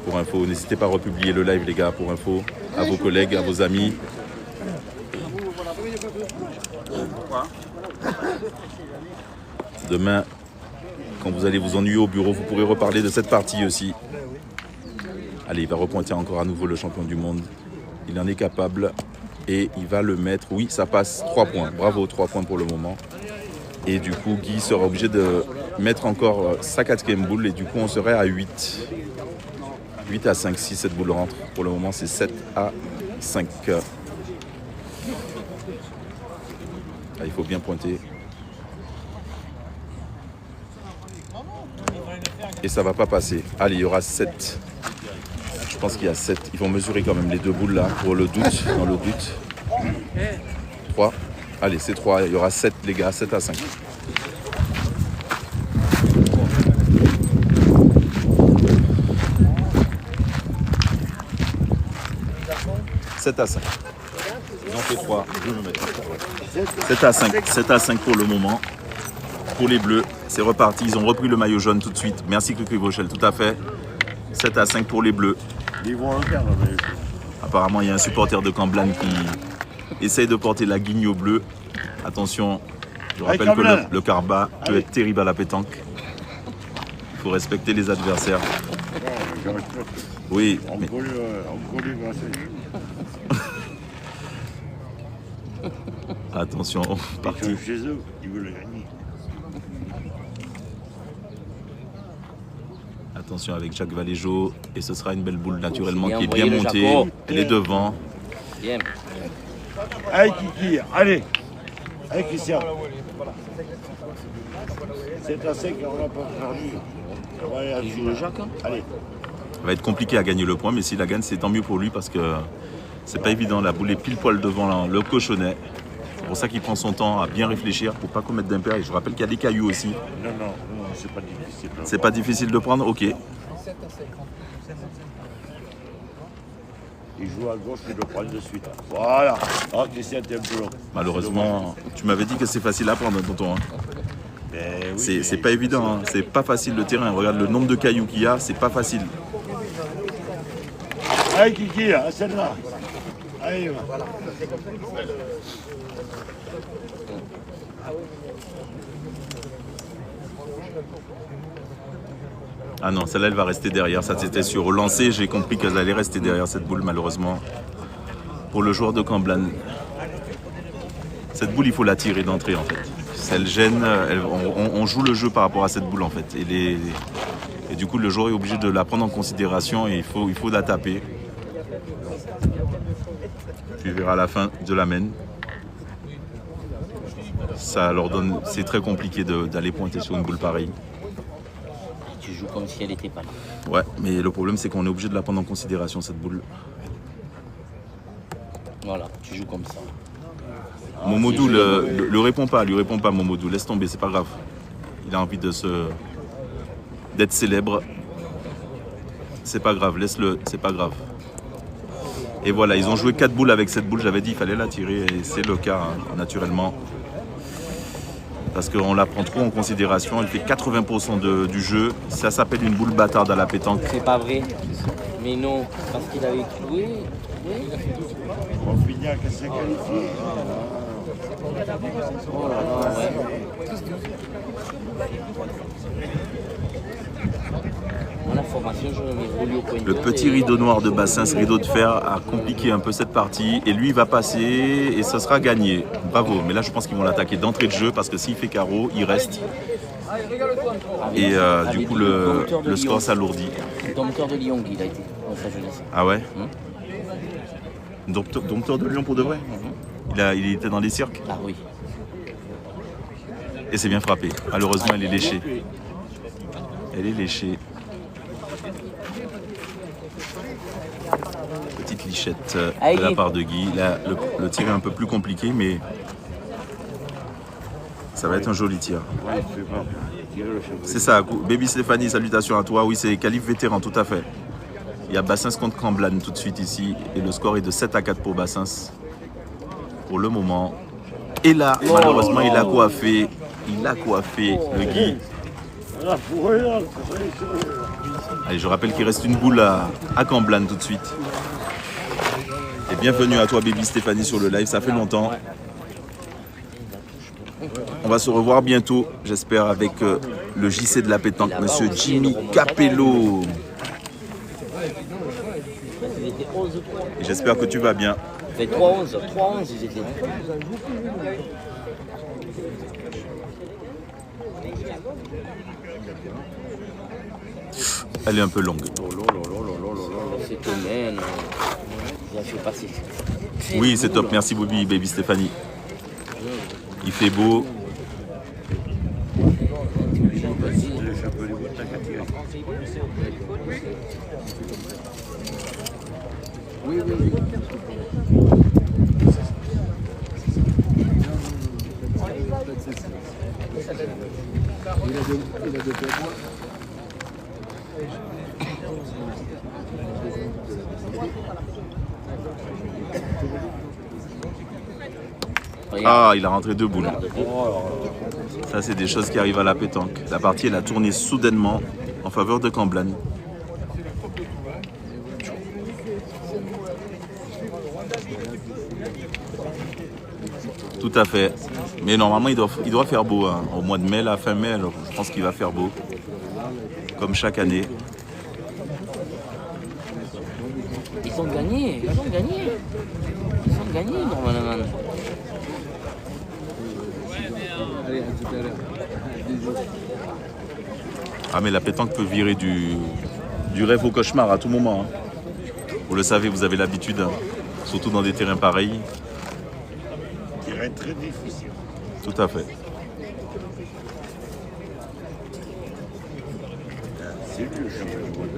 Pour info, n'hésitez pas à republier le live les gars pour info. À vos collègues, à vos amis. Demain, quand vous allez vous ennuyer au bureau, vous pourrez reparler de cette partie aussi. Allez, il va repointer encore à nouveau le champion du monde. Il en est capable et il va le mettre. Oui, ça passe. 3 points. Bravo, 3 points pour le moment. Et du coup, Guy sera obligé de mettre encore sa 4e boule et du coup, on serait à 8. 8 à 5 si cette boule rentre. Pour le moment, c'est 7 à 5. Ah, il faut bien pointer. Et ça va pas passer. Allez, il y aura 7. Je pense qu'il y a 7. Ils vont mesurer quand même les 2 boules là pour le doute. Dans le doute. 3. Allez, c'est 3. Il y aura 7 les gars. 7 à 5. À 5. Ils ont fait 3. Je vais me mettre. 7 à 5. 7 à 5 pour le moment. Pour les Bleus, c'est reparti. Ils ont repris le maillot jaune tout de suite. Merci Cri Vauchel, tout à fait. 7 à 5 pour les Bleus. Ils vont le faire, mais... Apparemment, il y a un supporter de Camblan qui essaye de porter la guigne au bleu. Attention, je rappelle que le Carba peut être terrible à la pétanque. Il faut respecter les adversaires. Oui, mais... Attention, parti. Chez eux, ils veulent gagner. Attention avec Jacques Valéjo. Et ce sera une belle boule naturellement qui est bien montée. Elle est devant. Bien. Allez Kiki, allez. Allez Christian. C'est à 5 on n'a pas perdu. On va aller à Il joue le Jacques. Allez. Ça va être compliqué à gagner le point, mais s'il la gagne, c'est tant mieux pour lui parce que c'est pas évident. La boule est pile poil devant le cochonnet. C'est pour ça qu'il prend son temps à bien réfléchir pour pas commettre d'impair. Et je rappelle qu'il y a des cailloux aussi. Non, c'est pas difficile. C'est pas difficile de prendre, ok. Il joue à gauche, il le prend de suite. Voilà. Oh, Christian, t'es un peu long. Malheureusement, tu m'avais dit que c'est facile à prendre, tonton. Oui, c'est pas évident, hein. C'est pas facile le terrain. Regarde le nombre de cailloux qu'il y a, c'est pas facile. Allez Kiki, à celle-là. Allez, va. Ah non, celle-là, elle va rester derrière. Ça, c'était sûr. Au lancer, j'ai compris qu'elle allait rester derrière cette boule, malheureusement. Pour le joueur de Camblan. Cette boule, il faut la tirer d'entrée, en fait. Si elle gêne, on joue le jeu par rapport à cette boule, en fait. Et du coup, le joueur est obligé de la prendre en considération et il faut la taper. Tu verras à la fin de la main. Ça leur donne... C'est très compliqué d'aller pointer sur une boule pareille. Tu joues comme si elle n'était pas là. Ouais, mais le problème, c'est qu'on est obligé de la prendre en considération, cette boule. Voilà, tu joues comme ça. Momodou le répond pas, lui répond pas Momodou, laisse tomber, c'est pas grave. Il a envie d'être célèbre. C'est pas grave, laisse-le, c'est pas grave. Et voilà, ils ont joué 4 boules avec cette boule, j'avais dit qu'il fallait la tirer et c'est le cas, hein, naturellement. parce qu'on la prend trop en considération. Elle fait 80% du jeu. Ça s'appelle une boule bâtarde à la pétanque. C'est pas vrai. Mais non, parce qu'il avait cloué. Oui. On finit à casser qualifié. Oh là là, ouais. La formation, je me roule au pointeur. Le petit rideau noir de Bassins, rideau de fer, a compliqué un peu cette partie. Et lui, il va passer et ça sera gagné. Bravo. Mais là, je pense qu'ils vont l'attaquer d'entrée de jeu parce que s'il fait carreau, il reste. Et du coup, le score s'alourdit. Dompteur de Lyon, il a été dans sa jeunesse. Ah ouais Dompteur de Lyon pour de vrai il était dans les cirques. Ah oui. Et c'est bien frappé. Malheureusement, elle est léchée. Elle est léchée. Petite lichette de la part de Guy. Là, le tir est un peu plus compliqué, mais ça va être un joli tir. C'est ça. Baby Stéphanie, salutations à toi. Oui, c'est calife vétéran, tout à fait. Il y a Bassins contre Camblane tout de suite ici. Et le score est de 7-4 pour Bassins. Pour le moment. Et là, malheureusement, il a coiffé. Il a coiffé le Guy. Allez, je rappelle qu'il reste une boule à Camblane tout de suite. Et bienvenue à toi, Baby Stéphanie, sur le live. Ça fait longtemps. On va se revoir bientôt, j'espère, avec le JC de la pétanque, monsieur Jimmy Capello. Et j'espère que tu vas bien. C'est 3-11, 3-11 ils étaient. Elle est un peu longue. C'est domaine. Il a fait passer. Oui, c'est top. Merci, Baby Stéphanie. Il fait beau. Ah, il a rentré 2 boules. Ça, c'est des choses qui arrivent à la pétanque. La partie, elle a tourné soudainement en faveur de Camblane. Tout à fait. Mais normalement, il doit faire beau. Hein. Au mois de mai, la fin mai, alors, je pense qu'il va faire beau. Comme chaque année. Ils ont gagné, normalement. Ah, mais la pétanque peut virer du rêve au cauchemar à tout moment. Hein. Vous le savez, vous avez l'habitude, hein. Surtout dans des terrains pareils. Terrain très difficile. Tout à fait. C'est lui le champion du monde.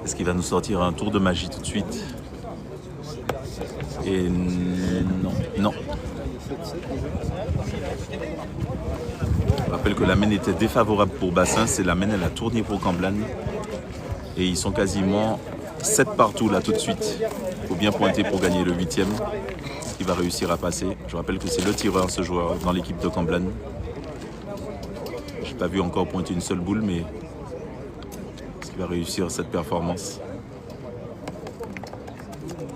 Est-ce qu'il va nous sortir un tour de magie tout de suite? Et non. Je rappelle que la main était défavorable pour Bassins et la main elle a tourné pour Camblane. Et ils sont quasiment 7 partout là tout de suite. Il faut bien pointer pour gagner le 8e. Qui va réussir à passer. Je rappelle que c'est le tireur ce joueur dans l'équipe de Camblane. Je n'ai pas vu encore pointer une seule boule, mais est-ce qu'il va réussir cette performance?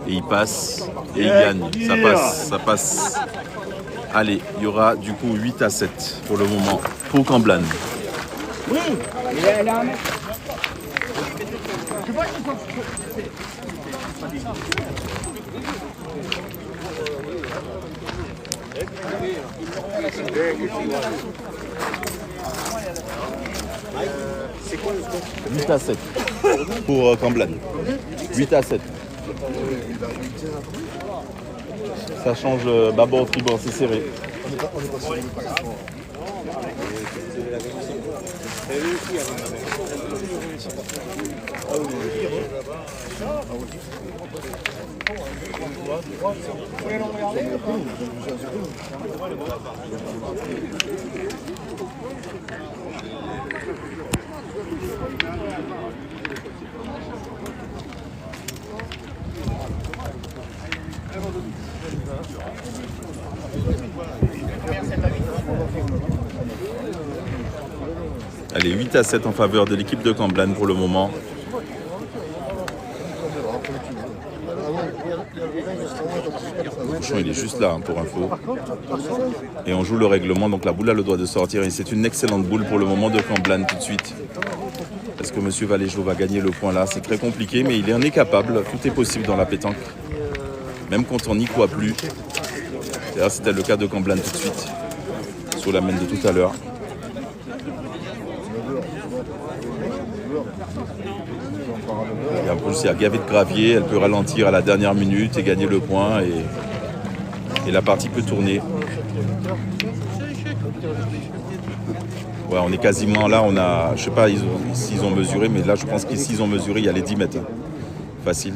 Et il passe et il gagne. Ça passe. Allez, il y aura du coup 8-7 pour le moment pour Camblane. Oui, il a un mec. C'est quoi le score? 8-7 pour Camblane. 8-7. Ça change bâbord, tribord, c'est serré. Allez, 8-7 en faveur de l'équipe de Camblan pour le moment. Le cochon, il est juste là, hein, pour info. Et on joue le règlement, donc la boule a le droit de sortir. Et c'est une excellente boule pour le moment de Camblan tout de suite. Est-ce que M. Valéjo va gagner le point là? C'est très compliqué, mais il en est capable. Tout est possible dans la pétanque. Même quand on n'y croit plus. D'ailleurs, c'était le cas de Camblan tout de suite. Sur la main de tout à l'heure. Et en plus, il y a gavé de gravier. Elle peut ralentir à la dernière minute et gagner le point. Et la partie peut tourner. Ouais, on est quasiment là. On a, je sais pas s'ils ont mesuré, mais là, je pense que s'ils ont mesuré, il y a les 10 mètres. Hein. Facile.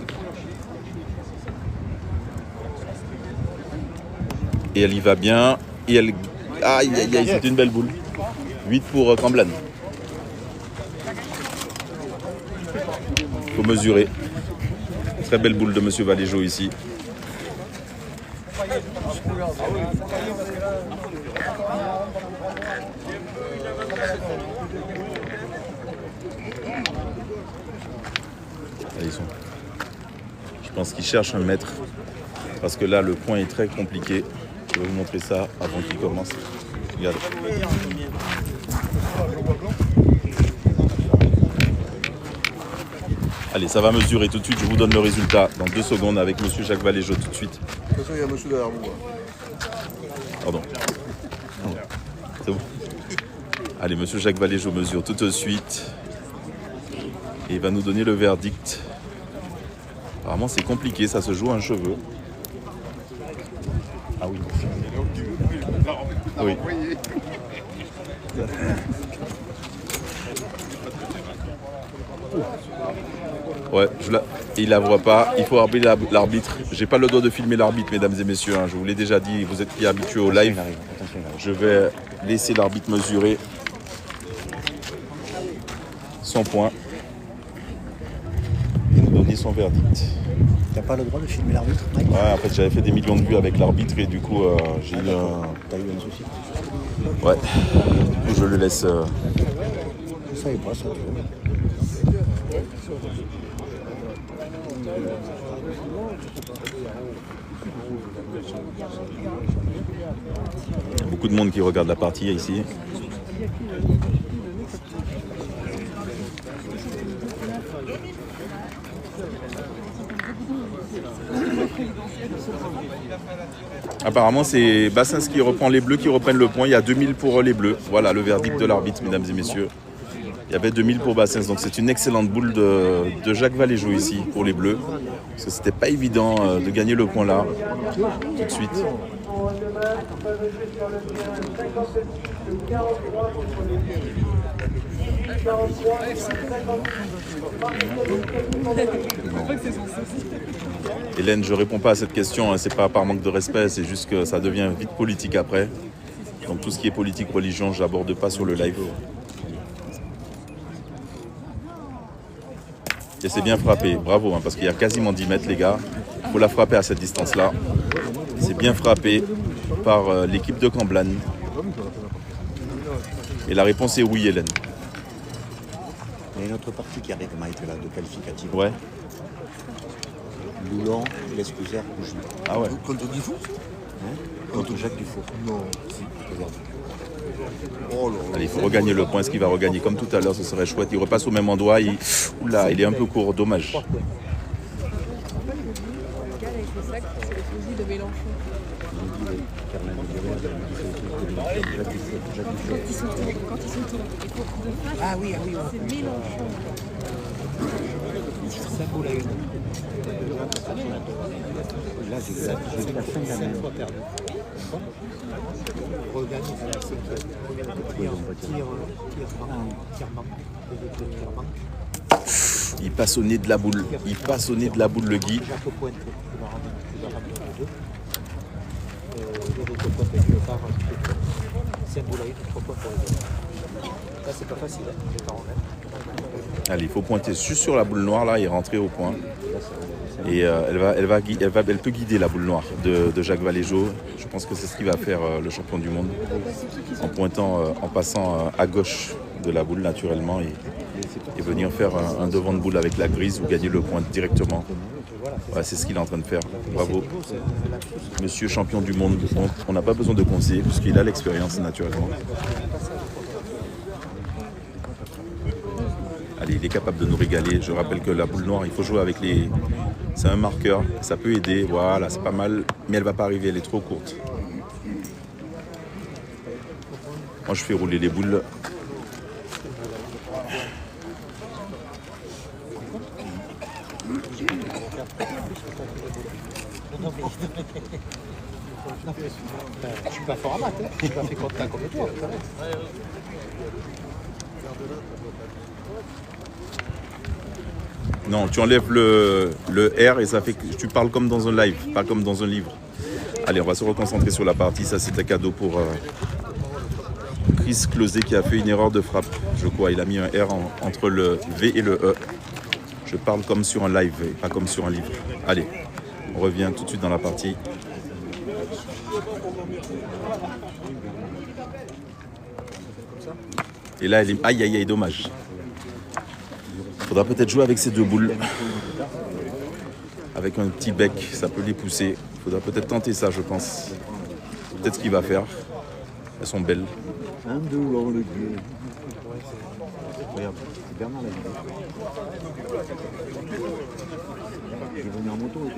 Et elle y va bien. Et elle... Aïe, aïe, aïe, c'est une belle boule. 8 pour Camblan. Il faut mesurer. Très belle boule de M. Valéjo ici. Là, ils sont. Je pense qu'ils cherchent un mètre. Parce que là, le point est très compliqué. Je vais vous montrer ça avant qu'il commence. Regardez. Allez, ça va mesurer tout de suite. Je vous donne le résultat dans 2 secondes avec M. Jacques Valéjo tout de suite. De toute façon, il y a monsieur derrière vous. Pardon. C'est bon. Allez, M. Jacques Valéjo mesure tout de suite. Et il va nous donner le verdict. Apparemment, c'est compliqué. Ça se joue à un cheveu. Ah oui. Oui. Ouais, il la voit pas. Il faut arbitrer l'arbitre. J'ai pas le droit de filmer l'arbitre, mesdames et messieurs. Hein. Je vous l'ai déjà dit. Vous êtes qui habitués au live. Je vais laisser l'arbitre mesurer son point et nous donner son verdict. T'as pas le droit de filmer l'arbitre? Ouais, en fait, j'avais fait des millions de vues avec l'arbitre et du coup, j'ai eu un... T'as eu un souci? Ouais. Du coup, je le laisse... Je savais pas ça, tu vois. Il y a beaucoup de monde qui regarde la partie ici. Apparemment, c'est Bassins qui reprend les bleus, qui reprennent le point. Il y a 2000 pour les bleus. Voilà le verdict de l'arbitre, mesdames et messieurs. Il y avait 2000 pour Bassins. Donc c'est une excellente boule de Jacques Valéjo ici pour les bleus. Parce que c'était pas évident de gagner le point là, tout de suite. Hélène, je réponds pas à cette question, hein. C'est pas par manque de respect, c'est juste que ça devient vite politique après. Donc tout ce qui est politique, religion, je l'aborde pas sur le live. Et c'est bien frappé, bravo, hein, parce qu'il y a quasiment 10 mètres les gars. Il faut la frapper à cette distance-là. C'est bien frappé par l'équipe de Camblan. Et la réponse est oui, Hélène. Il y a une autre partie qui arrive, Mike, là, de qualificative. Ouais. Loulon, Lescouser, Bougie. Ah ouais. Contre Dufour? Contre Jacques Dufour. Non. Regarde. Oh là là. Allez, il faut regagner le point. Ce qu'il va regagner comme tout à l'heure, ce serait chouette. Il repasse au même endroit. Oula, il est un peu court, dommage. Avec le sac, c'est le fusil de Mélenchon. Quand ils sont tournés. Et pour de face, Ah oui, c'est Mélenchon. Ça vaut la une. Là, j'ai vu la fin de la main. Il passe au nez de la boule. Il passe au nez de la boule, le Guy. C'est pas facile. Allez, il faut pointer juste sur la boule noire là et rentrer au point. Et elle peut guider la boule noire de Jacques Valéjo. Je pense que c'est ce qui va faire le champion du monde. En pointant, en passant à gauche de la boule naturellement et venir faire un devant de boule avec la grise ou gagner le point directement. Ouais, c'est ce qu'il est en train de faire. Bravo. Monsieur champion du monde. On n'a pas besoin de conseiller puisqu'il a l'expérience naturellement. Allez, il est capable de nous régaler. Je rappelle que la boule noire, il faut jouer avec les... C'est un marqueur, ça peut aider. Voilà, c'est pas mal. Mais elle va pas arriver, elle est trop courte. Moi, je fais rouler les boules. Je suis pas fort à maths, hein. Je suis pas fait contact comme toi. Non, tu enlèves le R et ça fait que tu parles comme dans un live, pas comme dans un livre. Allez, on va se reconcentrer sur la partie. Ça, c'est un cadeau pour Chris Closet qui a fait une erreur de frappe. Je crois, il a mis un R entre le V et le E. Je parle comme sur un live et pas comme sur un livre. Allez, on revient tout de suite dans la partie. Et là, elle est... Aïe, aïe, aïe, dommage. Il faudra peut-être jouer avec ces deux boules. Avec un petit bec, ça peut les pousser. Il faudra peut-être tenter ça, je pense. Peut-être ce qu'il va faire. Elles sont belles. Un, deux, on le dit. Regarde, c'est Bernard là. Je vais venir en moto et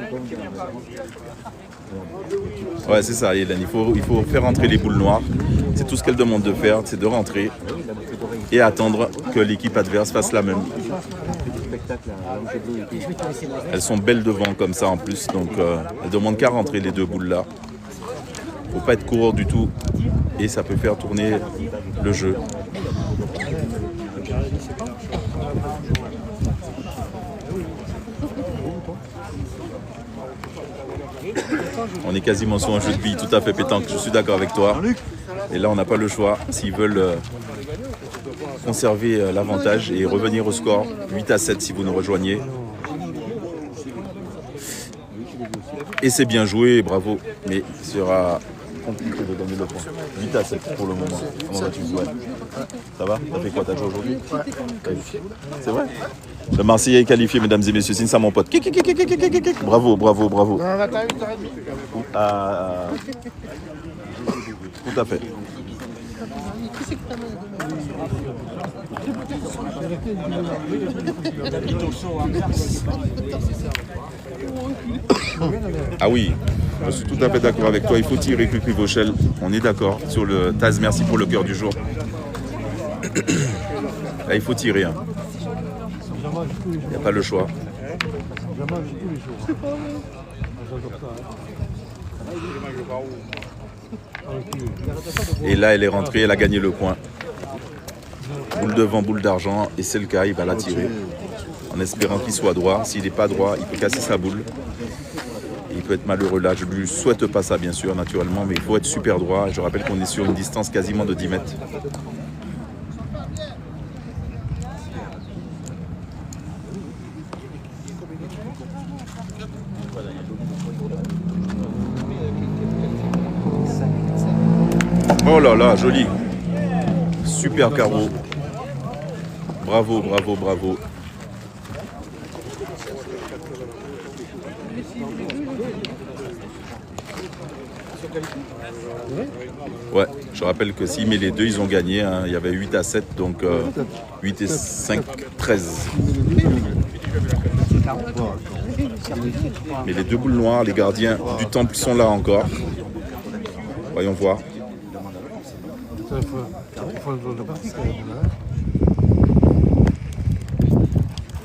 tout. Ouais, c'est ça, Hélène. Il faut faire rentrer les boules noires. C'est tout ce qu'elle demande de faire, c'est de rentrer et attendre que l'équipe adverse fasse la même. Elles sont belles devant comme ça en plus, donc elles demandent qu'à rentrer les deux boules là. Faut pas être coureur du tout et ça peut faire tourner le jeu. On est quasiment sur un jeu de billes tout à fait pétanque, je suis d'accord avec toi. Et là on n'a pas le choix s'ils veulent conserver l'avantage et revenir au score 8-7 si vous nous rejoignez. Et c'est bien joué, bravo, mais il sera compliqué de gagner le point. 8-7 pour le moment. Comment vas-tu jouer? Ça va? T'as fait quoi? T'as joué aujourd'hui? C'est vrai? Le Marseillais est qualifié, mesdames et messieurs. C'est ça, mon pote. Bravo, bravo, bravo. Tout à fait. Ah oui, je suis tout à fait d'accord avec toi. Il faut tirer Cricri Vauchel. On est d'accord sur le Taz. Merci pour le cœur du jour. Là, il faut tirer. Hein. Il n'y a pas le choix. Et là, elle est rentrée, elle a gagné le point. Boule devant, boule d'argent. Et c'est le cas, il va la tirer. En espérant qu'il soit droit. S'il n'est pas droit, il peut casser sa boule. Il peut être malheureux là. Je ne lui souhaite pas ça, bien sûr, naturellement. Mais il faut être super droit. Je rappelle qu'on est sur une distance quasiment de 10 mètres. Oh là là, joli. Super carreau. Bravo, bravo, bravo. Ouais, je rappelle que s'il met les deux, ils ont gagné. Hein. Il y avait 8-7, donc 8 et 5, 13. Mais les deux boules noires, les gardiens du temple sont là encore. Voyons voir.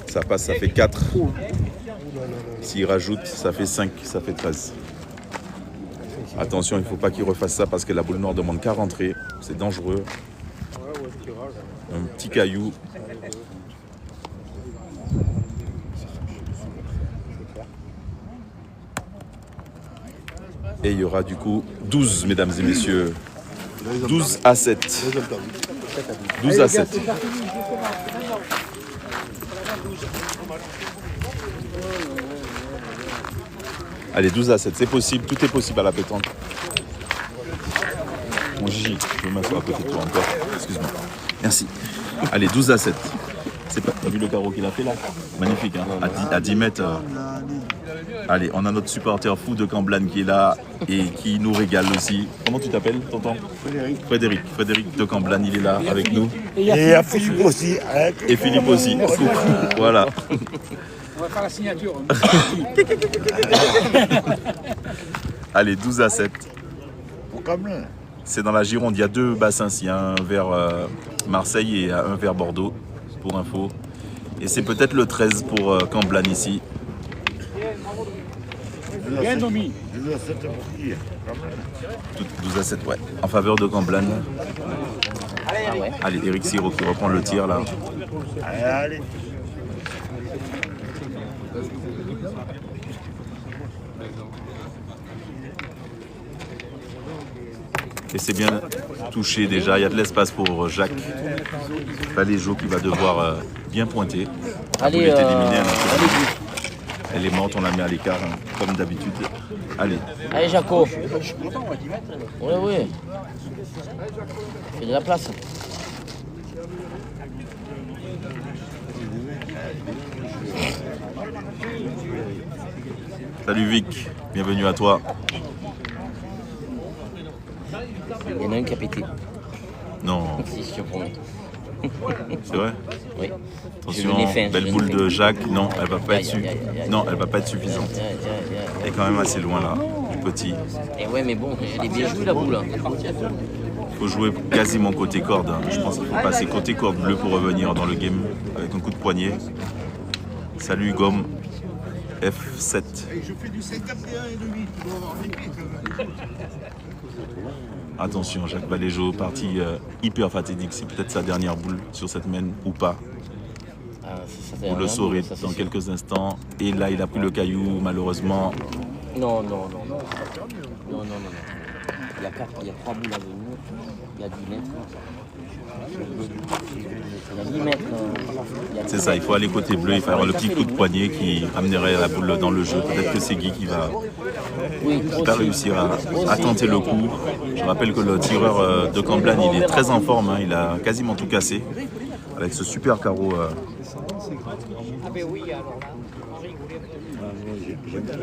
Ça passe, ça fait 4. S'il rajoute, ça fait 5, ça fait 13. Attention, il ne faut pas qu'il refasse ça parce que la boule noire demande qu'à rentrer. C'est dangereux. Un petit caillou. Et il y aura du coup 12, mesdames et messieurs. 12-7. 12-7. Allez, 12-7, c'est possible, tout est possible à la pétanque. Mon Gigi, je vais m'asseoir à côté de toi encore. Excuse-moi. Merci. Allez, 12 à 7. T'as vu le carreau qu'il a fait là? Magnifique, hein, à 10 mètres. Allez, on a notre supporter fou de Camblan qui est là et qui nous régale aussi. Comment tu t'appelles, tonton? Frédéric de Camblan, il est là avec nous. Et il y a Philippe aussi. Hein. Et Philippe aussi. Voilà. On va faire la signature. Allez, 12 à 7. Comme là. C'est dans la Gironde, il y a 2 bassins ici, un vers Marseille et un vers Bordeaux, pour info. Et c'est peut-être le 13 pour Camblan ici. 12 à 7 pour qui? 12 à 7, ouais. En faveur de Camblan. Allez, Eric Siro qui reprend le tir là. Allez. Et c'est bien touché déjà, il y a de l'espace pour Jacques Valéjo qui va devoir bien pointer. Allez, Elle est éliminée, hein. allez, Elle est morte, on la met à l'écart, hein, comme d'habitude. Allez, allez, Jaco. Oui, oui. Fais de la place. salut Vic, bienvenue à toi. Il y en a un qui a pété. Non, Si, je te promets. c'est vrai? Oui. Attention, l'ai fait, belle je boule l'ai de fait. Jacques. Non, elle va pas être Aïe, aïe, aïe, aïe. Non, elle va pas être suffisante. Elle est quand même assez loin là, le petit. Et ouais, mais bon, elle est bien jouée la boule. Il faut jouer quasiment côté corde. Hein. Je pense qu'il faut passer côté corde bleue pour revenir dans le game avec un coup de poignet. Salut Gomme. F7. Attention, Jacques Valéjo, parti hyper fatidique. C'est peut-être sa dernière boule sur cette main ou pas. Vous le saurez dans quelques instants. Et là, il a pris le caillou, malheureusement. Non. Il y a 3 boules à venir. Il y a 10 mètres. Il y a 10 mètres. C'est ça, il faut aller côté bleu, il faut avoir le petit coup de poignet qui amènerait la boule dans le jeu. Peut-être que c'est Guy qui va réussir à tenter le coup. Je rappelle que le tireur de Camblan, il est très en forme, hein, il a quasiment tout cassé avec ce super carreau.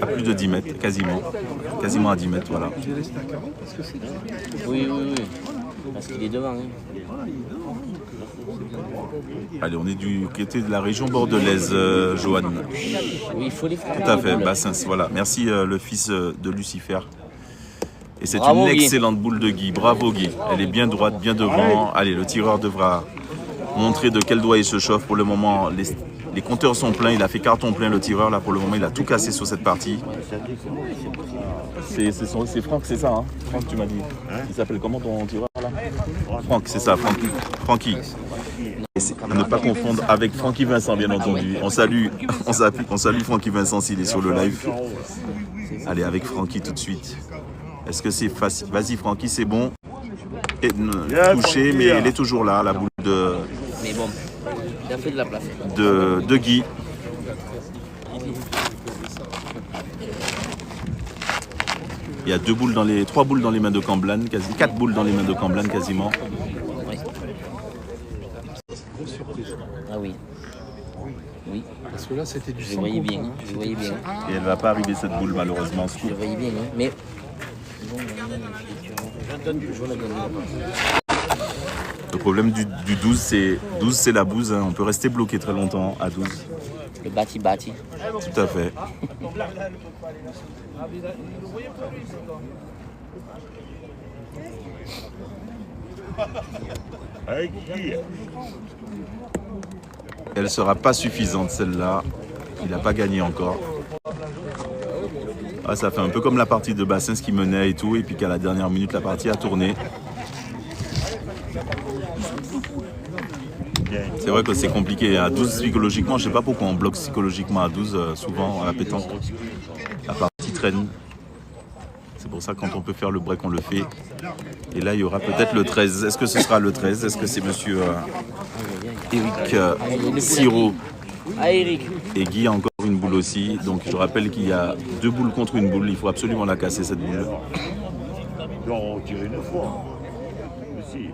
À plus de 10 mètres, quasiment à 10 mètres, voilà. Oui. Parce qu'il est devant. Hein. Allez, on est du côté de la région bordelaise, Johan. Oui, il faut les frapper. Tout à fait, Bassins, voilà. Merci le fils de Lucifer. Et c'est Bravo, une Guy. excellente boule de Guy. Bravo Guy. Elle est bien droite, bien devant. Allez, le tireur devra montrer de quel doigt il se chauffe. Pour le moment, les compteurs sont pleins. Il a fait carton plein le tireur. Là, pour le moment, il a tout cassé sur cette partie. C'est Franck, c'est ça, hein? Franck, tu m'as dit. Il s'appelle comment ton tireur là? Franck, c'est ça, Francky. Et c'est à ne pas confondre avec Francky Vincent, bien entendu. On salue Francky Vincent s'il est sur le live. Allez, avec Francky tout de suite. Est-ce que c'est facile? Vas-y, Francky, c'est bon. Et, touché, mais elle est toujours là, la boule de Mais bon, il a fait de la place. de Guy. Il y a 3 boules dans les mains de Camblan, 4 boules dans les mains de Camblan quasiment. Oui. Ah oui. Oui. Parce que là, c'était du Je voyais bien. Je voyais bien. Et elle ne va pas arriver cette boule malheureusement. Je voyais bien. Hein. Mais. Le problème du 12, c'est la bouse. Hein. On peut rester bloqué très longtemps à 12. Le bâti. Tout à fait. Avec qui? Elle ne sera pas suffisante celle-là. Il n'a pas gagné encore. Ah, ça fait un peu comme la partie de Bassins qui menait et tout. Et puis qu'à la dernière minute, la partie a tourné. C'est vrai que c'est compliqué. À 12 psychologiquement, je ne sais pas pourquoi on bloque psychologiquement à 12 souvent à la pétanque. La partie traîne. C'est pour ça que quand on peut faire le break, on le fait. Et là, il y aura peut-être le 13. Est-ce que ce sera le 13? Est-ce que c'est monsieur Eric Siro Ah, Eric. et Guy a encore une boule aussi. Donc je rappelle qu'il y a 2 boules contre une boule. Il faut absolument la casser cette boule. On tire une fois. Aussi.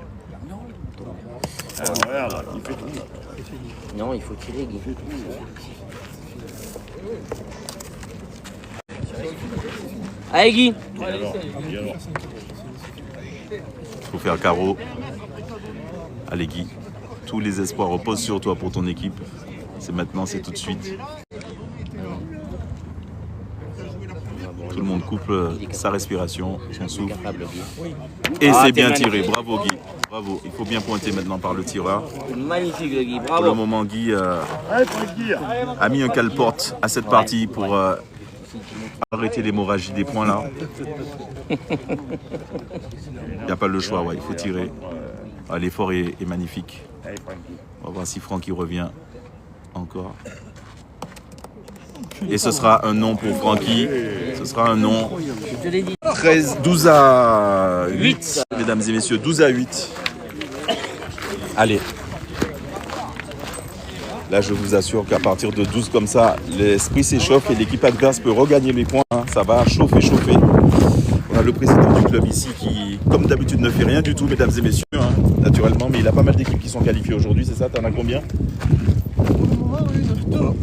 Regarde, il fait tout. Non, il faut tirer, Guy. Allez, Guy. Il faut faire carreau. Allez Guy, tous les espoirs reposent sur toi pour ton équipe. C'est maintenant, c'est tout de suite. Tout le monde coupe sa respiration, son souffle. Et c'est bien tiré, bravo Guy. Bravo, il faut bien pointer maintenant par le tireur. Magnifique, Guy, Pour le bravo. moment, Guy a mis un cale-porte à cette partie pour arrêter l'hémorragie des points là. Il n'y a pas le choix, ouais, il faut tirer. Ah, l'effort est magnifique. On va voir si Francky revient encore. Et ce sera un non pour Francky. Ce sera un non. 12 à 8, mesdames et messieurs, 12 à 8. Allez. Là, je vous assure qu'à partir de 12 comme ça, l'esprit s'échauffe et l'équipe adverse peut regagner les points. Ça va chauffer. On a le président du club ici qui, comme d'habitude, ne fait rien du tout, mesdames et messieurs, hein, naturellement. Mais il a pas mal d'équipes qui sont qualifiées aujourd'hui, c'est ça? T'en as combien?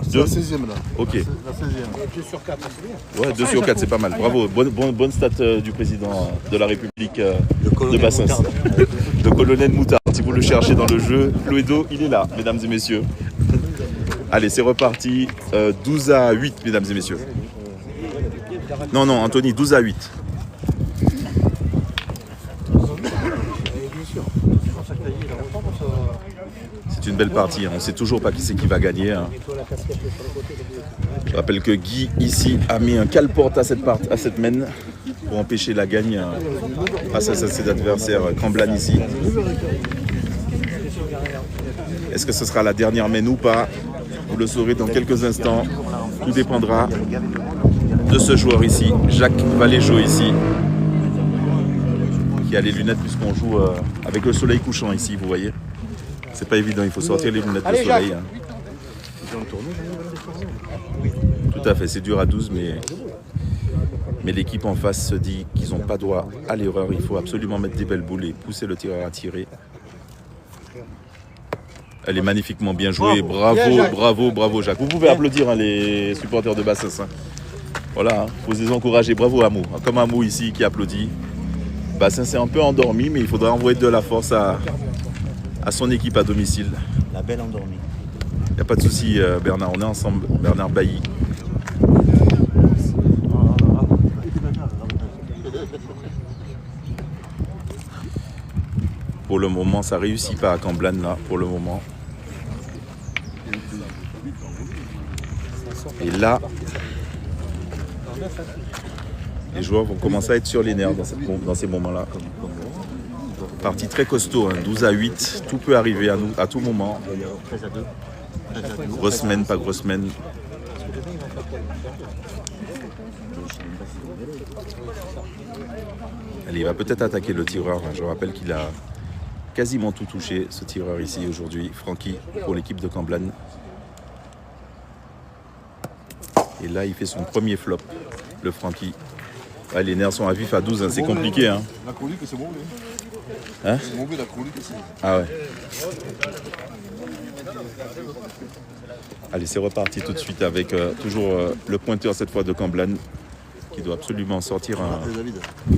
C'est la 16e là. Ok. C'est la 16e. 2 sur 4, c'est bien. Ouais, 2 sur 4, c'est pas mal. Bravo. Bonne stat du président de la République de Bassins. Le colonel Moutard. Si vous le cherchez dans le jeu, Cluedo, il est là, mesdames et messieurs. Allez, c'est reparti. 12 à 8, mesdames et messieurs. Non, Anthony, 12 à 8. C'est une belle partie, hein. On ne sait toujours pas qui c'est qui va gagner, hein. Je rappelle que Guy ici a mis un cale-porte à cette mène pour empêcher la gagne face à ses adversaires Camblan ici. Est-ce que ce sera la dernière mène ou pas? Vous le saurez dans quelques instants. Tout dépendra de ce joueur ici, Jacques Valéjo ici, qui a les lunettes puisqu'on joue avec le soleil couchant ici, vous voyez. C'est pas évident, il faut sortir les lunettes de soleil. Hein. Tout à fait, c'est dur à 12, mais l'équipe en face se dit qu'ils n'ont pas droit à l'erreur. Il faut absolument mettre des belles boules et pousser le tireur à tirer. Elle est magnifiquement bien jouée. Bravo Jacques. Vous pouvez applaudir, hein, les supporters de Bassins. Hein. Voilà, il faut les encourager. Bravo Amou. Comme Amou ici qui applaudit. Bassins est un peu endormi, mais il faudra envoyer de la force à son équipe à domicile. La belle endormie. Il n'y a pas de souci, Bernard. On est ensemble. Bernard Bailly. Pour le moment, ça ne réussit pas à Camblan là, pour le moment. Et là, les joueurs vont commencer à être sur les nerfs dans ces moments-là. Partie très costaud, hein, 12 à 8, tout peut arriver à nous à tout moment. Grosse semaine, pas grosse semaine. Allez, il va peut-être attaquer le tireur. Je rappelle qu'il a quasiment tout touché, ce tireur ici aujourd'hui, Francky, pour l'équipe de Camblan. Et là, il fait son premier flop, le Francky. Ah, les nerfs sont à vif à 12, hein, c'est compliqué. Hein. La chronique, c'est bon. Hein? C'est mauvais la chronique aussi. Ah ouais. Allez, c'est reparti tout de suite avec toujours le pointeur cette fois de Camblan qui doit absolument sortir un... David,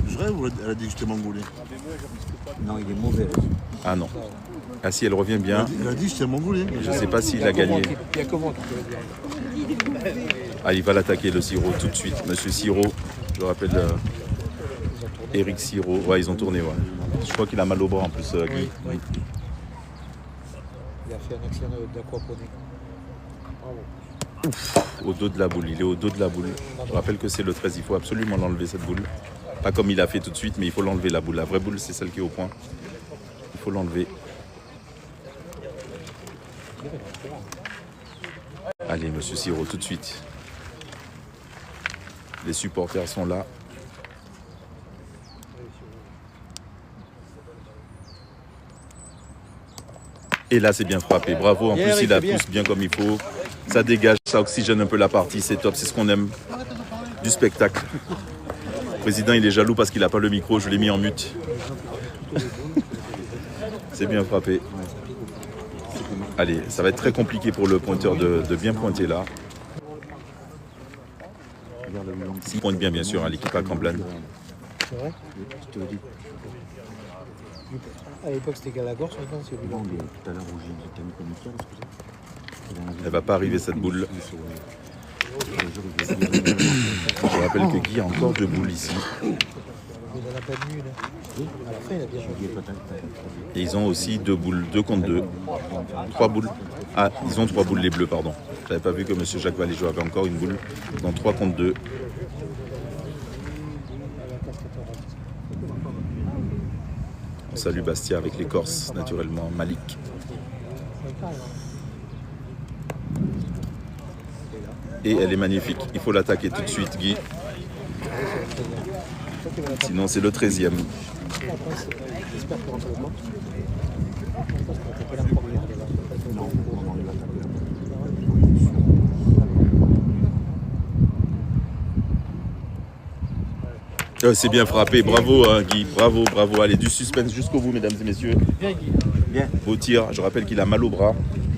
je rêve ou elle a dit que j'étais mongolais? Non, il est mauvais. Ah non. Ah si, elle revient bien. Elle a dit que j'étais mongolais. Je ne sais pas s'il a gagné. Il y a comment qui peut le dire? Ah, il va l'attaquer le Siro tout de suite. Monsieur Siro, je rappelle Eric Siro. Ouais, ils ont tourné, ouais. Je crois qu'il a mal au bras en plus, Guy. Oui. Il a fait un accident d'aquaponie. Au dos de la boule, il est au dos de la boule. Je rappelle que c'est le 13, il faut absolument l'enlever cette boule. Pas comme il a fait tout de suite, mais il faut l'enlever la boule. La vraie boule, c'est celle qui est au point. Il faut l'enlever. Allez, monsieur Siro, tout de suite. Les supporters sont là. Et là, c'est bien frappé. Bravo. En plus, il la pousse bien comme il faut. Ça dégage, ça oxygène un peu la partie. C'est top. C'est ce qu'on aime du spectacle. Le président, il est jaloux parce qu'il n'a pas le micro. Je l'ai mis en mute. C'est bien frappé. Allez, ça va être très compliqué pour le pointeur de bien pointer là. S'il pointe bien, bien sûr, hein, l'équipe à Camblane. C'est vrai? Je te le dis. À l'époque c'était Galagorce, maintenant c'est lui. Non, mais tout à l'heure où j'ai mis comme ça, excusez. Elle va pas arriver cette boule. Je rappelle que Guy a encore 2 boules ici. Il en a pas de nul. À la fin il a bien joué. Et ils ont aussi 2 boules, 2 contre 2. 3 boules. Ah, ils ont 3 boules les bleus, pardon. J'avais pas vu que M. Jacques Valéjo avait encore une boule. Dans 3 contre 2. On salue Bastia avec les Corses, naturellement. Malik. Et elle est magnifique. Il faut l'attaquer tout de suite, Guy. Sinon, c'est le 13e. J'espère qu'il rentre le compte. C'est bien frappé, bravo hein, Guy, bravo, bravo. Allez, du suspense jusqu'au bout, mesdames et messieurs. Bien Guy. Bien. Au tir, je rappelle qu'il a mal au bras.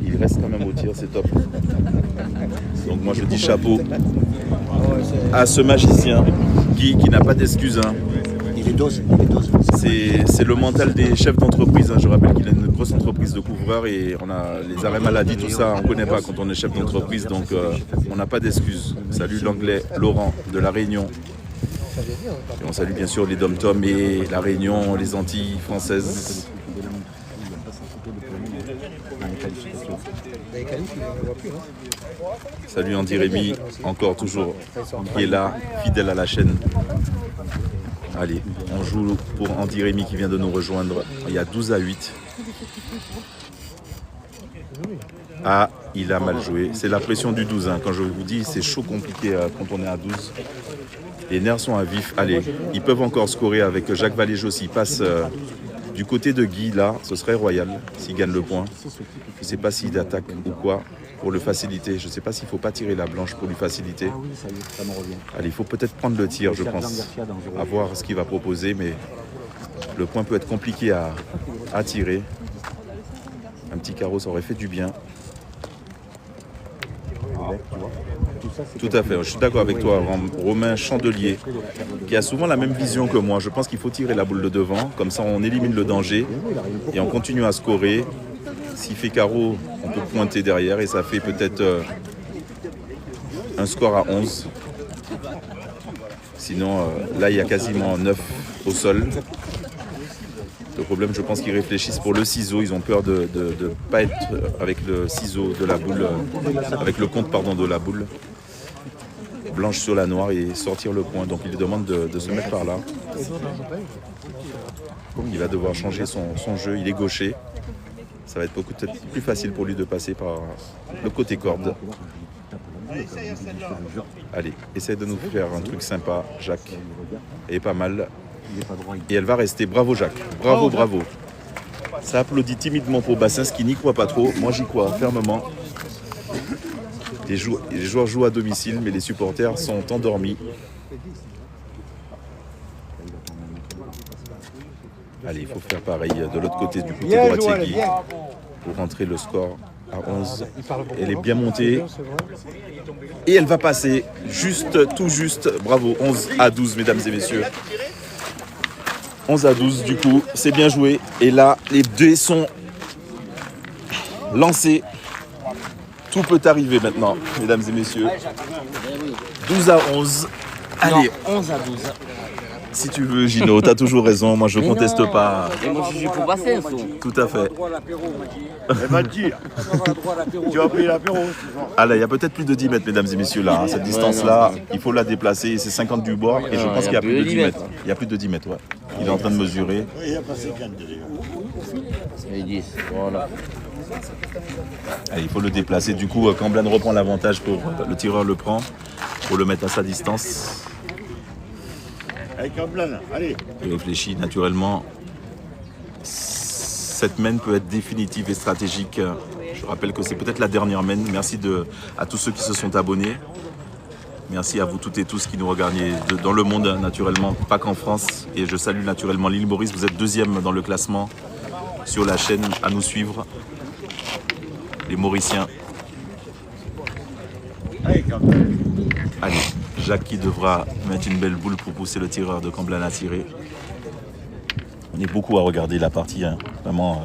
Il reste quand même au tir, c'est top. Donc moi je dis chapeau à ce magicien, Guy, qui n'a pas d'excuses. Hein. Il est dose. C'est le mental des chefs d'entreprise. Hein. Je rappelle qu'il a une grosse entreprise de couvreurs et on a les arrêts maladie, tout ça, on ne connaît pas quand on est chef d'entreprise. Donc on n'a pas d'excuses. Salut l'anglais Laurent de La Réunion. Et on salue bien sûr les Dom-Tom et La Réunion, les Antilles françaises. Salut Andy Rémy, encore toujours, qui est là, fidèle à la chaîne. Allez, on joue pour Andy Rémy qui vient de nous rejoindre. Il y a 12-8. Ah, il a mal joué. C'est la pression du 12. Hein. Quand je vous dis, c'est chaud compliqué quand on est à 12. Les nerfs sont à vif. Allez, ils peuvent encore scorer avec Jacques Valéjo s'il passe du côté de Guy. Là, ce serait royal s'il gagne le point. Je ne sais pas s'il attaque ou quoi pour le faciliter. Je ne sais pas s'il ne faut pas tirer la blanche pour lui faciliter. Ah oui, ça y est, ça me revient. Allez, il faut peut-être prendre le tir, je pense. À voir ce qu'il va proposer, mais le point peut être compliqué à tirer. Un petit carreau, ça aurait fait du bien. Tout à fait, je suis d'accord avec toi, Romain Chandelier, qui a souvent la même vision que moi. Je pense qu'il faut tirer la boule de devant, comme ça on élimine le danger et on continue à scorer. S'il fait carreau, on peut pointer derrière et ça fait peut-être un score à 11. Sinon, là il y a quasiment 9 au sol. Le problème, je pense qu'ils réfléchissent pour le ciseau. Ils ont peur de ne pas être avec le ciseau de la boule, avec le compte pardon, de la boule blanche sur la noire et sortir le point. Donc il demande de se mettre par là. Il va devoir changer son jeu. Il est gaucher. Ça va être peut-être plus facile pour lui de passer par le côté corde. Allez, essaye de nous faire un truc sympa, Jacques. Et pas mal. Et elle va rester. Bravo Jacques. Bravo, bravo. Ça applaudit timidement pour Bassens qui n'y croit pas trop. Moi j'y crois fermement. Les joueurs jouent à domicile, mais les supporters sont endormis. Allez, il faut faire pareil de l'autre côté, du côté droitier Guy, pour rentrer le score à 11. Elle est bien montée. Et elle va passer juste, tout juste. Bravo, 11-12, mesdames et messieurs. 11-12, du coup, c'est bien joué. Et là, les dés sont lancés. Tout peut arriver maintenant, mesdames et messieurs. 12-11. Allez, 11-12. si tu veux, Gino, t'as toujours raison. Moi, je conteste pas. Et moi, je joue pour Bassens. Tout à fait. Elle m'a dit, tu vas payer l'apéro. Ah là, il y a peut-être plus de 10 mètres, mesdames et messieurs, là. Hein. Cette distance-là, il faut la déplacer. C'est 50 du bord. Et je pense qu'il y a plus de 10 mètres. Il y a plus de 10 mètres, ouais. Il est en train de mesurer. Il a passé 50 Et 10, voilà. Allez, il faut le déplacer. Du coup, Camblane reprend l'avantage pour le tireur le prend pour le mettre à sa distance. Avec un blanc, allez. Il réfléchit naturellement. Cette main peut être définitive et stratégique. Je rappelle que c'est peut-être la dernière main. Merci à tous ceux qui se sont abonnés. Merci à vous toutes et tous qui nous regardez dans le monde, naturellement, pas qu'en France. Et je salue naturellement l'île Maurice. Vous êtes 2e dans le classement sur la chaîne à nous suivre. les Mauriciens. Allez, quand même. Allez, Jacques qui devra mettre une belle boule pour pousser le tireur de Comblanne à tirer. On est beaucoup à regarder la partie, hein. Vraiment.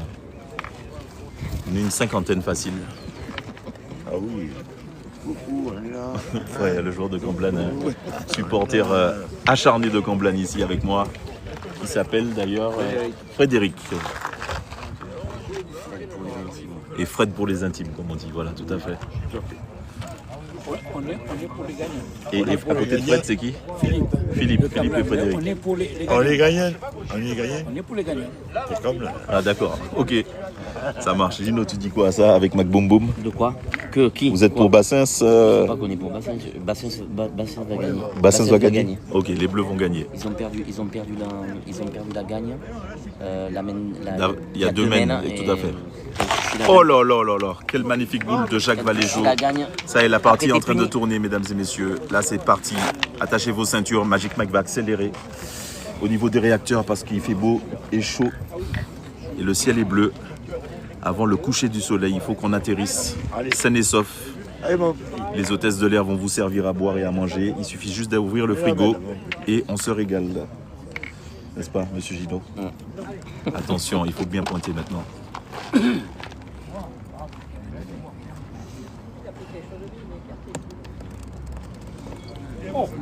On est une cinquantaine facile. Ah oui. Beaucoup, on est là. Ouais, le joueur de Comblanne, hein. Supporter acharné de Comblanne ici avec moi. Qui s'appelle d'ailleurs Frédéric. Et Fred pour les intimes, comme on dit. Voilà, tout à fait. On est pour les gagnants. Et à côté de Fred, c'est qui? Philippe et Frédéric. On est pour les On gagnants. est gagnants. On est gagnants. On est pour les gagnants. C'est comme là. Ah d'accord, ok. Ça marche. Gino, tu dis quoi à ça avec Mac Boum Boum? De quoi? Qui? Vous êtes pour Bassins Je sais pas qu'on est pour Bassins. Bassins va gagner. Bassins va gagner. Ok, les Bleus vont gagner. Ils ont perdu la gagne. Il y a deux mènes, tout à fait. Si la Oh là là là là, quelle magnifique boule de Jacques Valéjo. la gagne. Ça y est, la partie est en train de Puni. tourner, mesdames et messieurs. Là, c'est parti. Attachez vos ceintures. Magic Mac va accélérer au niveau des réacteurs parce qu'il fait beau et chaud. Et le ciel est bleu. Avant le coucher du soleil, il faut qu'on atterrisse sain et sauf. Allez, mon Les hôtesses de l'air vont vous servir à boire et à manger. Il suffit juste d'ouvrir le frigo et on se régale. N'est-ce pas, monsieur Gino? Attention, il faut bien pointer maintenant.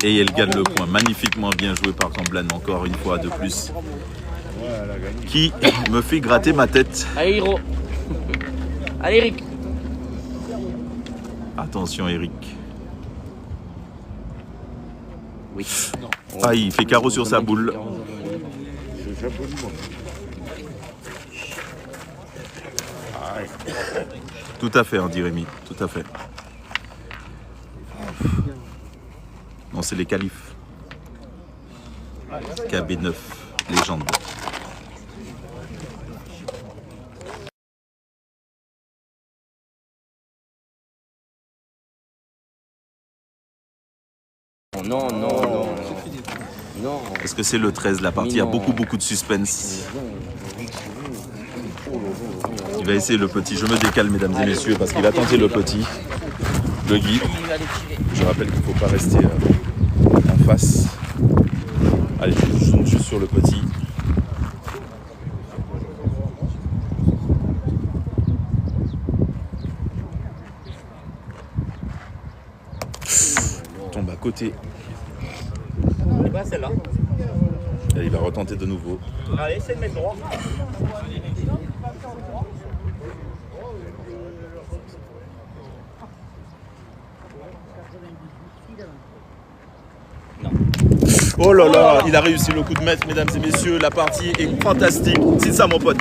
Et elle gagne le point. Magnifiquement bien joué par Comblanne, encore une fois de plus. Qui me fait gratter ma tête. Allez, Hiro. Allez, Eric. Attention, Eric. Oui. Ah, il fait carreau sur sa boule. Tout à fait, Andy Rémy. Tout à fait. Non, c'est les qualifs. KB9, légende. Non. Non. Est-ce que c'est le 13 la partie? Il y a beaucoup de suspense. Il va essayer le petit. Je me décale, mesdames et messieurs, parce qu'il va tenter le petit. Le Guy. Je rappelle qu'il ne faut pas rester en face. Allez, je zoome juste sur le petit. Tombe à côté. Et ben celle-là. Et il va retenter de nouveau. Allez, c'est le mec droit. Oh là là, il a réussi le coup de maître, mesdames et messieurs. La partie est fantastique. C'est ça, mon pote.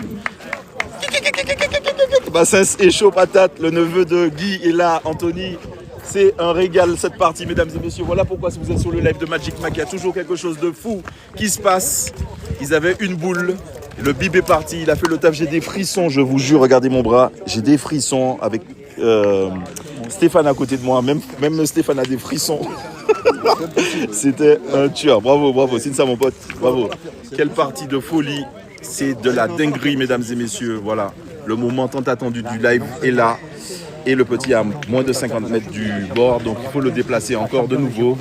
Bassins est chaud patate. Le neveu de Guy est là, Anthony. C'est un régal cette partie, mesdames et messieurs. Voilà pourquoi si vous êtes sur le live de Magic Mac, il y a toujours quelque chose de fou qui se passe. Ils avaient une boule. Le bib est parti. Il a fait le taf. J'ai des frissons, je vous jure. Regardez mon bras. J'ai des frissons avec Stéphane à côté de moi. Même Stéphane a des frissons. C'était un tueur. Bravo. C'est ça, mon pote. Bravo. Quelle partie de folie. C'est de la dinguerie, mesdames et messieurs. Voilà. Le moment tant attendu du live est là. Et le petit a moins de 50 mètres du bord, donc il faut le déplacer encore de nouveau.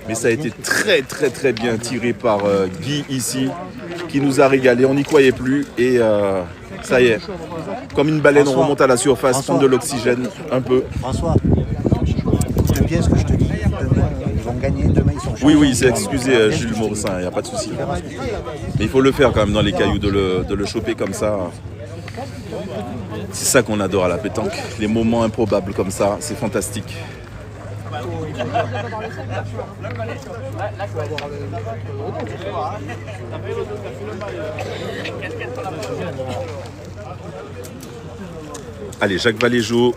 Mais ça a été très bien tiré par Guy ici, qui nous a régalé. On n'y croyait plus et ça y est. Comme une baleine, on remonte à la surface, prendre de l'oxygène un peu. François, c'est bien ce que je te dis. Demain, ils vont gagner, demain ils sont champions. Oui, c'est excusez Jules Morissin, il n'y a pas de souci. Mais il faut le faire quand même dans les cailloux, de le choper comme ça. C'est ça qu'on adore à la pétanque. Les moments improbables comme ça, c'est fantastique. Allez, Jacques Valéjo,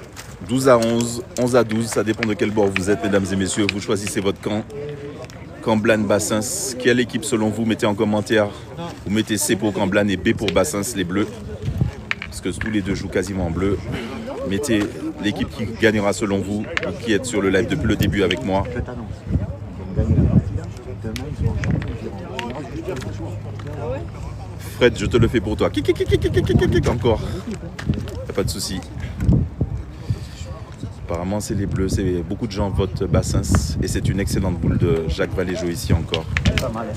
12 à 11, 11 à 12, ça dépend de quel bord vous êtes, mesdames et messieurs. Vous choisissez votre camp. Comblanne, Bassins. Quelle équipe selon vous? Mettez en commentaire. Vous mettez C pour Comblanne et B pour Bassins, les bleus. Parce que tous les deux jouent quasiment en bleu. Mettez l'équipe qui gagnera selon vous, ou qui êtes sur le live depuis le début avec moi. Je t'annonce. Ils vont gagner la partie là. Demain ils seront champions. Fred, je te le fais pour toi. Kik, encore. Pas de souci. Apparemment, c'est les Bleus. Beaucoup de gens votent Bassens. Et c'est une excellente boule de Jacques Valéjo ici encore. Pas mal.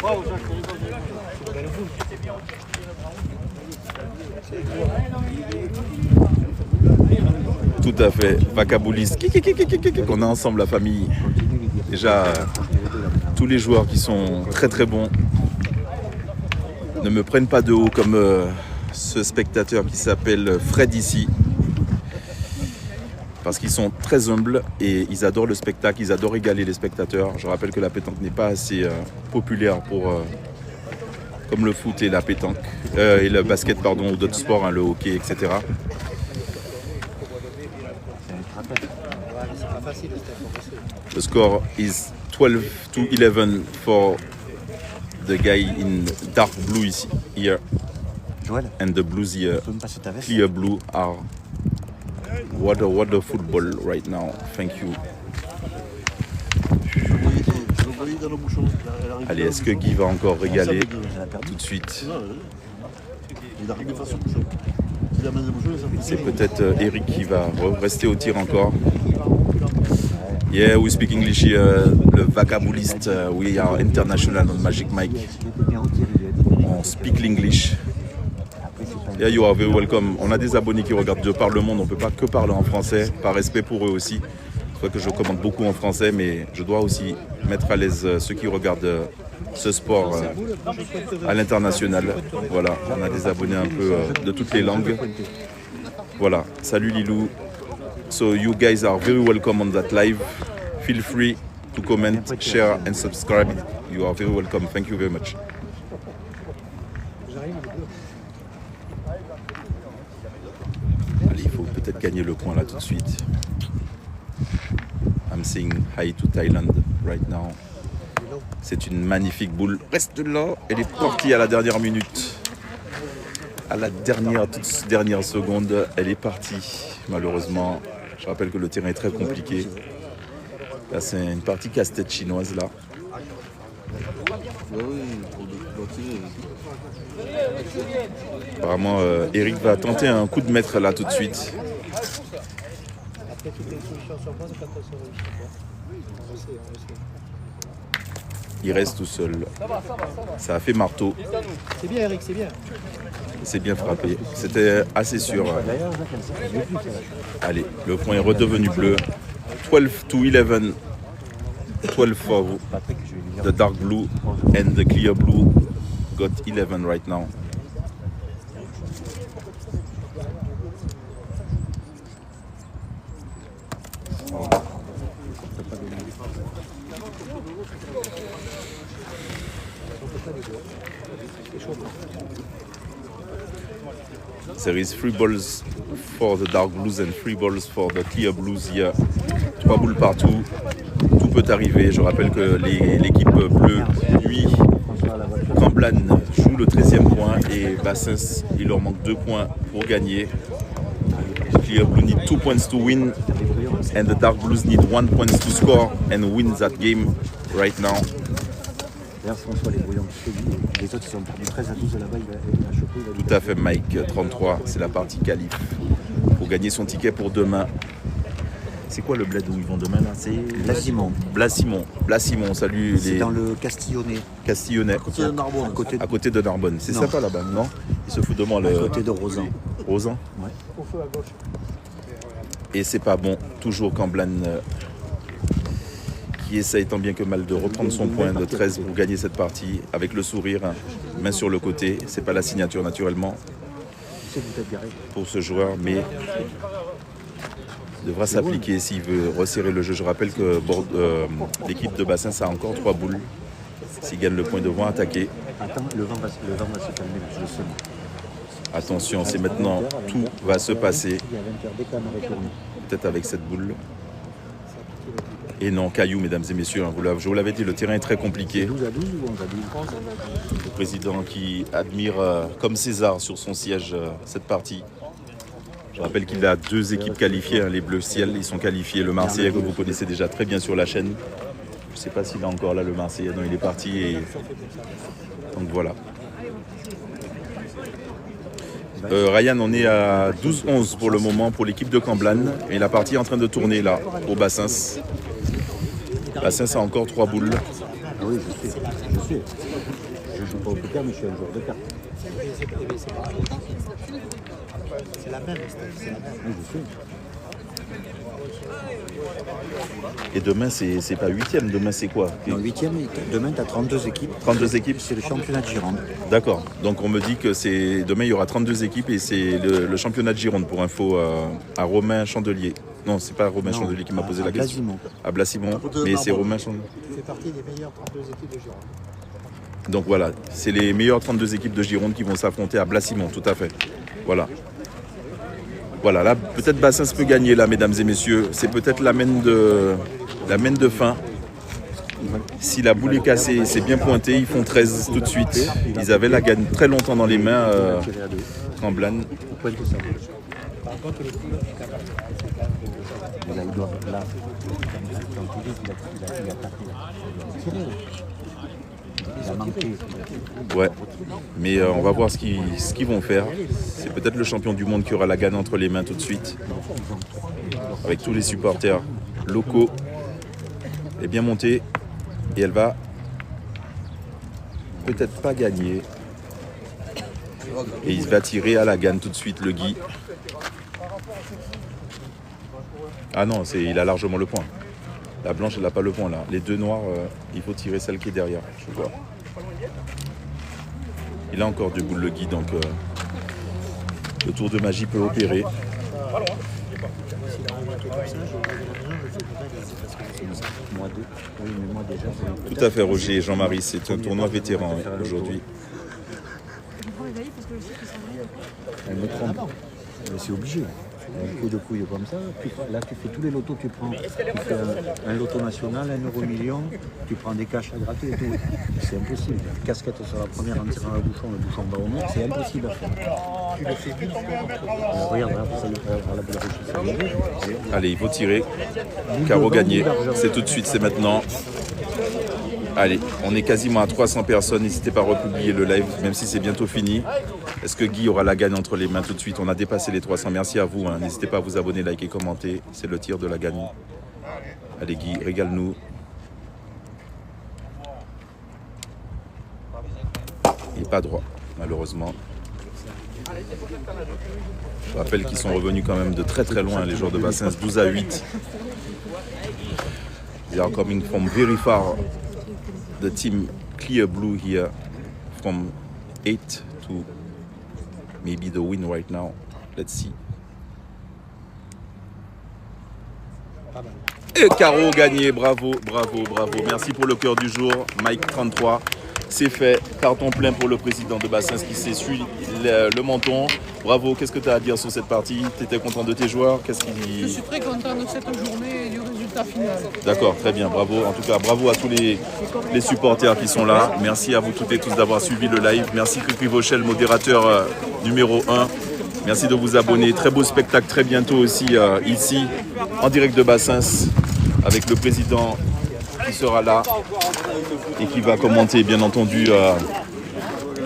Tout à fait. Vacaboulis. On est ensemble, la famille. Déjà, tous les joueurs qui sont très très bons ne me prennent pas de haut comme ce spectateur qui s'appelle Fred ici. Parce qu'ils sont très humbles et ils adorent le spectacle, ils adorent égaler les spectateurs. Je rappelle que la pétanque n'est pas assez populaire comme le foot et la pétanque, et le basket, pardon, ou d'autres sports, hein, le hockey, etc. The score is 12-11 for the guy in dark blue ici, here. Joël, And the blues here, tu peux me passer ta veste? clear blue are what a football right now. Thank you. Je le voyais dans le bouchon. Allez, est-ce que Guy va encore régaler tout de suite? Il arrive face au bouchon. S'il amène le bouchon, ça fait. C'est peut-être Eric qui va rester au tir encore. Yeah, we speak English here. Le vacabouliste, we are international on Magic Mike. Il était bien au tir, il est. On speak l'English. Yeah, you are very welcome. On a des abonnés qui regardent de par le monde. On ne peut pas que parler en français, par respect pour eux aussi. C'est vrai que je commande beaucoup en français, mais je dois aussi mettre à l'aise ceux qui regardent ce sport à l'international. Voilà, on a des abonnés un peu de toutes les langues. Voilà, salut Lilou. So you guys are very welcome on that live. Feel free to comment, share and subscribe. You are very welcome. Thank you very much. Allez, il faut peut-être gagner le point là tout de suite. I'm saying hi to Thailand right now. C'est une magnifique boule. Reste là. Elle est partie à la dernière minute. À la toute dernière seconde, elle est partie. Malheureusement, je rappelle que le terrain est très compliqué. Là, c'est une partie casse-tête chinoise là. Apparemment, Eric va tenter un coup de maître là tout de suite. Il reste tout seul. Ça a fait marteau. C'est bien, Eric, c'est bien. C'est bien frappé. C'était assez sûr. Allez, le point est redevenu bleu. 12-11. 12 for the dark blue and the clear blue got 11 right now. There is 3 balls for the dark blues and 3 balls for the clear blues here. 3 boules partout. Tout peut arriver. Je rappelle que l'équipe bleue, lui, Camblan joue le 13e point et Bassens, il leur manque 2 points pour gagner. Clear blue need 2 points to win and the dark blues need 1 point to score and win that game right now. D'ailleurs, François les brouillons, les autres ils sont perdus 13-12 là-bas, il va choper. Tout à fait, Mike. 33, c'est la partie qualif. Pour gagner son ticket pour demain. C'est quoi le bled où ils vont demain là? C'est Blassimont. Blassimont, salut C'est les dans le Castillonnais. Castillonnais. À côté de Narbonne. C'est sympa là-bas, non? Ils se foutent de moi À côté de Rosan. Rosan? Ouais. Au feu à gauche. Et c'est pas bon. Toujours Camblan qui essaye tant bien que mal de reprendre son point de 13 pour gagner cette partie avec le sourire, main sur le côté. C'est pas la signature naturellement pour ce joueur, mais il devra s'appliquer s'il veut resserrer le jeu. Je rappelle que l'équipe de Bassens a encore 3 boules. S'ils gagnent le point, ils devront attaquer. Attends, le vent va se calmer, je sens. Attention, c'est maintenant, tout va se passer. Peut-être avec cette boule. Et non, caillou, mesdames et messieurs, je vous l'avais dit, le terrain est très compliqué. 12 à 12 ou 11 à 12 ? Le président qui admire comme César sur son siège cette partie. Je rappelle qu'il a 2 équipes qualifiées, hein, les Bleus Ciel, ils sont qualifiés. Le Marseillais que vous connaissez déjà très bien sur la chaîne. Je ne sais pas s'il est encore là, le Marseillais, non, il est parti. Donc voilà. Ryan, on est à 12-11 pour le moment pour l'équipe de Camblan. Et la partie est en train de tourner là, au Bassins. Bassins a encore 3 boules. Ah oui, je sais. Je joue pas au poker, mais je suis un joueur de cartes. C'est la même, c'est la même. Oui, je sais. Et demain, c'est pas 8e, demain c'est quoi? En 8e, demain, tu as 32 équipes. 32 équipes? C'est le championnat de Gironde. D'accord. Donc on me dit que demain il y aura 32 équipes et c'est le championnat de Gironde pour info à Romain Chandelier. Non, c'est pas Romain Chandelier qui m'a posé la question. À Blassimont. Mais c'est Romain Chandelier. Il fait partie des meilleures 32 équipes de Gironde. Donc voilà, c'est les meilleures 32 équipes de Gironde qui vont s'affronter à Blassimont, tout à fait. Voilà. Voilà, là, peut-être Bassins peut gagner, là, mesdames et messieurs. C'est peut-être la main de fin. Si la boule est cassée, c'est bien pointé. Ils font 13 tout de suite. Ils avaient la gagne très longtemps dans les mains, Camblan. Par contre, le coup, Là, il doit. Là, il a tapé. Il a manqué. Ouais, mais on va voir ce qu'ils vont faire. C'est peut-être le champion du monde qui aura la gagne entre les mains tout de suite. Avec tous les supporters locaux. Elle est bien montée. Et elle va peut-être pas gagner. Et il va tirer à la gagne tout de suite, le Guy. Ah non, il a largement le point. La blanche, elle n'a pas le point là. Les deux noirs, il faut tirer celle qui est derrière. Je vois. Il a encore du boule le Guy, donc le tour de magie peut opérer. Tout à fait, Roger et Jean-Marie. C'est un tournoi vétéran aujourd'hui. Elle me trompe. Mais c'est obligé. Un coup de couille comme ça, là tu fais tous les lotos, tu fais un loto national, 1 euro million, tu prends des caches à gratter et tout. C'est impossible. Casquette sur la première en tirant le bouchon va au monde, c'est impossible à faire. tu le fais 10 fois. Regarde, ça lui fait la boule rouge. Allez, il faut tirer. Carreau gagné. C'est tout de suite, c'est maintenant. Allez, on est quasiment à 300 personnes. N'hésitez pas à republier le live, même si c'est bientôt fini. Est-ce que Guy aura la gagne entre les mains tout de suite? On a dépassé les 300. Merci à vous. N'hésitez pas à vous abonner, liker, commenter. C'est le tir de la gagne. Allez, Guy, régale-nous. Il n'est pas droit, malheureusement. Je rappelle qu'ils sont revenus quand même de très très loin, les joueurs de Bassins, 12-8. They are coming from very far. The team Clear Blue here from 8 to maybe the win right now. Let's see. Et Caro gagné, bravo, bravo, bravo. Merci pour le cœur du jour, Mike 33. C'est fait, carton plein pour le président de Bassins qui s'essuie le menton. Bravo, qu'est-ce que tu as à dire sur cette partie? Tu étais content de tes joueurs? Je suis très content de cette journée et du résultat final. D'accord, très bien, bravo. En tout cas, bravo à tous les supporters qui sont là. Merci à vous toutes et tous d'avoir suivi le live. Merci Cricri Vauchel, modérateur numéro 1. Merci de vous abonner. Très beau spectacle très bientôt aussi ici, en direct de Bassins, avec le président qui sera là et qui va commenter bien entendu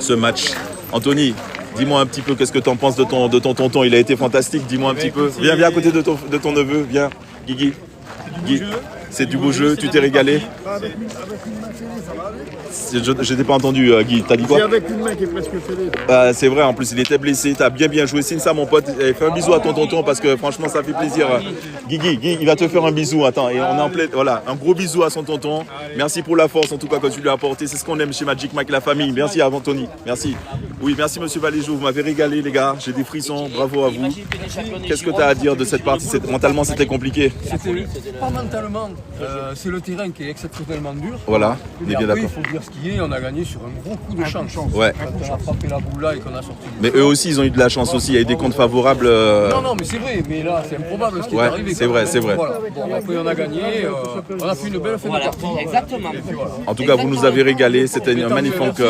ce match. Anthony, dis-moi un petit peu qu'est-ce que tu en penses de ton tonton. Il a été fantastique, dis-moi un petit peu. Viens à côté de ton neveu, viens, Guigui. Guy, c'est du beau jeu, tu t'es régalé? Je n'ai pas entendu, Guy, t'as dit quoi? C'est avec une main qui est presque fêlée. C'est vrai, en plus il était blessé, t'as bien joué. Signe ça mon pote, fais un bisou à ton tonton parce que franchement ça fait plaisir. Guy, il va te faire un bisou, attends, et on est en plein, voilà, un gros bisou à son tonton. Merci pour la force en tout cas que tu lui as apporté, c'est ce qu'on aime chez Magic Mike, la famille. Merci à Anthony, merci. Oui, merci monsieur Valéjou, vous m'avez régalé les gars, j'ai des frissons, bravo à vous. Qu'est-ce que tu as à dire de cette partie? Mentalement c'était compliqué? C'était pas mentalement, c'est le terrain qui est exceptionnellement dur. Voilà, on est bien d'accord. Il faut dire ce qu'il est, on a gagné sur un gros coup de chance. Ouais. Quand on a frappé la boule là et qu'on a sorti. Mais eux aussi ils ont eu de la chance aussi, il y a eu des comptes favorables. Non, mais c'est vrai, mais là c'est improbable ce qui est arrivé. C'est vrai, c'est vrai. Voilà. Bon, après on a gagné, on a fait une belle fin de partie. Exactement. En tout cas, vous nous avez régalé, c'était un magnifique.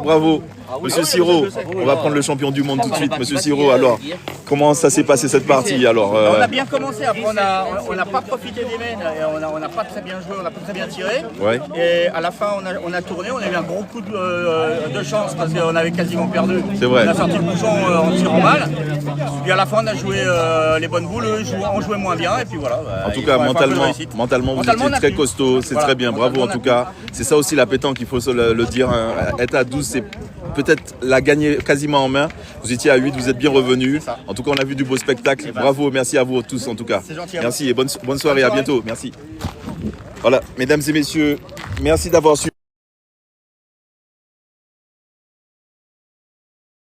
Bravo. Monsieur Siro, on va prendre le champion du monde tout de suite. Monsieur Siro, alors, comment ça s'est passé cette partie alors On a bien commencé, après on a pas profité des mains, et on n'a pas très bien joué, on n'a pas très bien tiré. Ouais. Et à la fin, on a tourné, on a eu un gros coup de chance parce qu'on avait quasiment perdu. C'est vrai. On a sorti le bouchon en tirant mal. Puis à la fin, on a joué les bonnes boules, eux on jouait moins bien. Et puis voilà. En tout cas, mentalement, vous étiez très costaud, c'est très bien, bravo en tout cas. C'est ça aussi la pétanque, il faut le dire. Hein. Être à 12, c'est peut-être la gagner quasiment en main. Vous étiez à 8, vous êtes bien revenus. En tout cas, on a vu du beau spectacle. Bravo, merci à vous tous en tout cas. Merci et bonne soirée, à bientôt. Merci. Voilà, mesdames et messieurs, merci d'avoir suivi.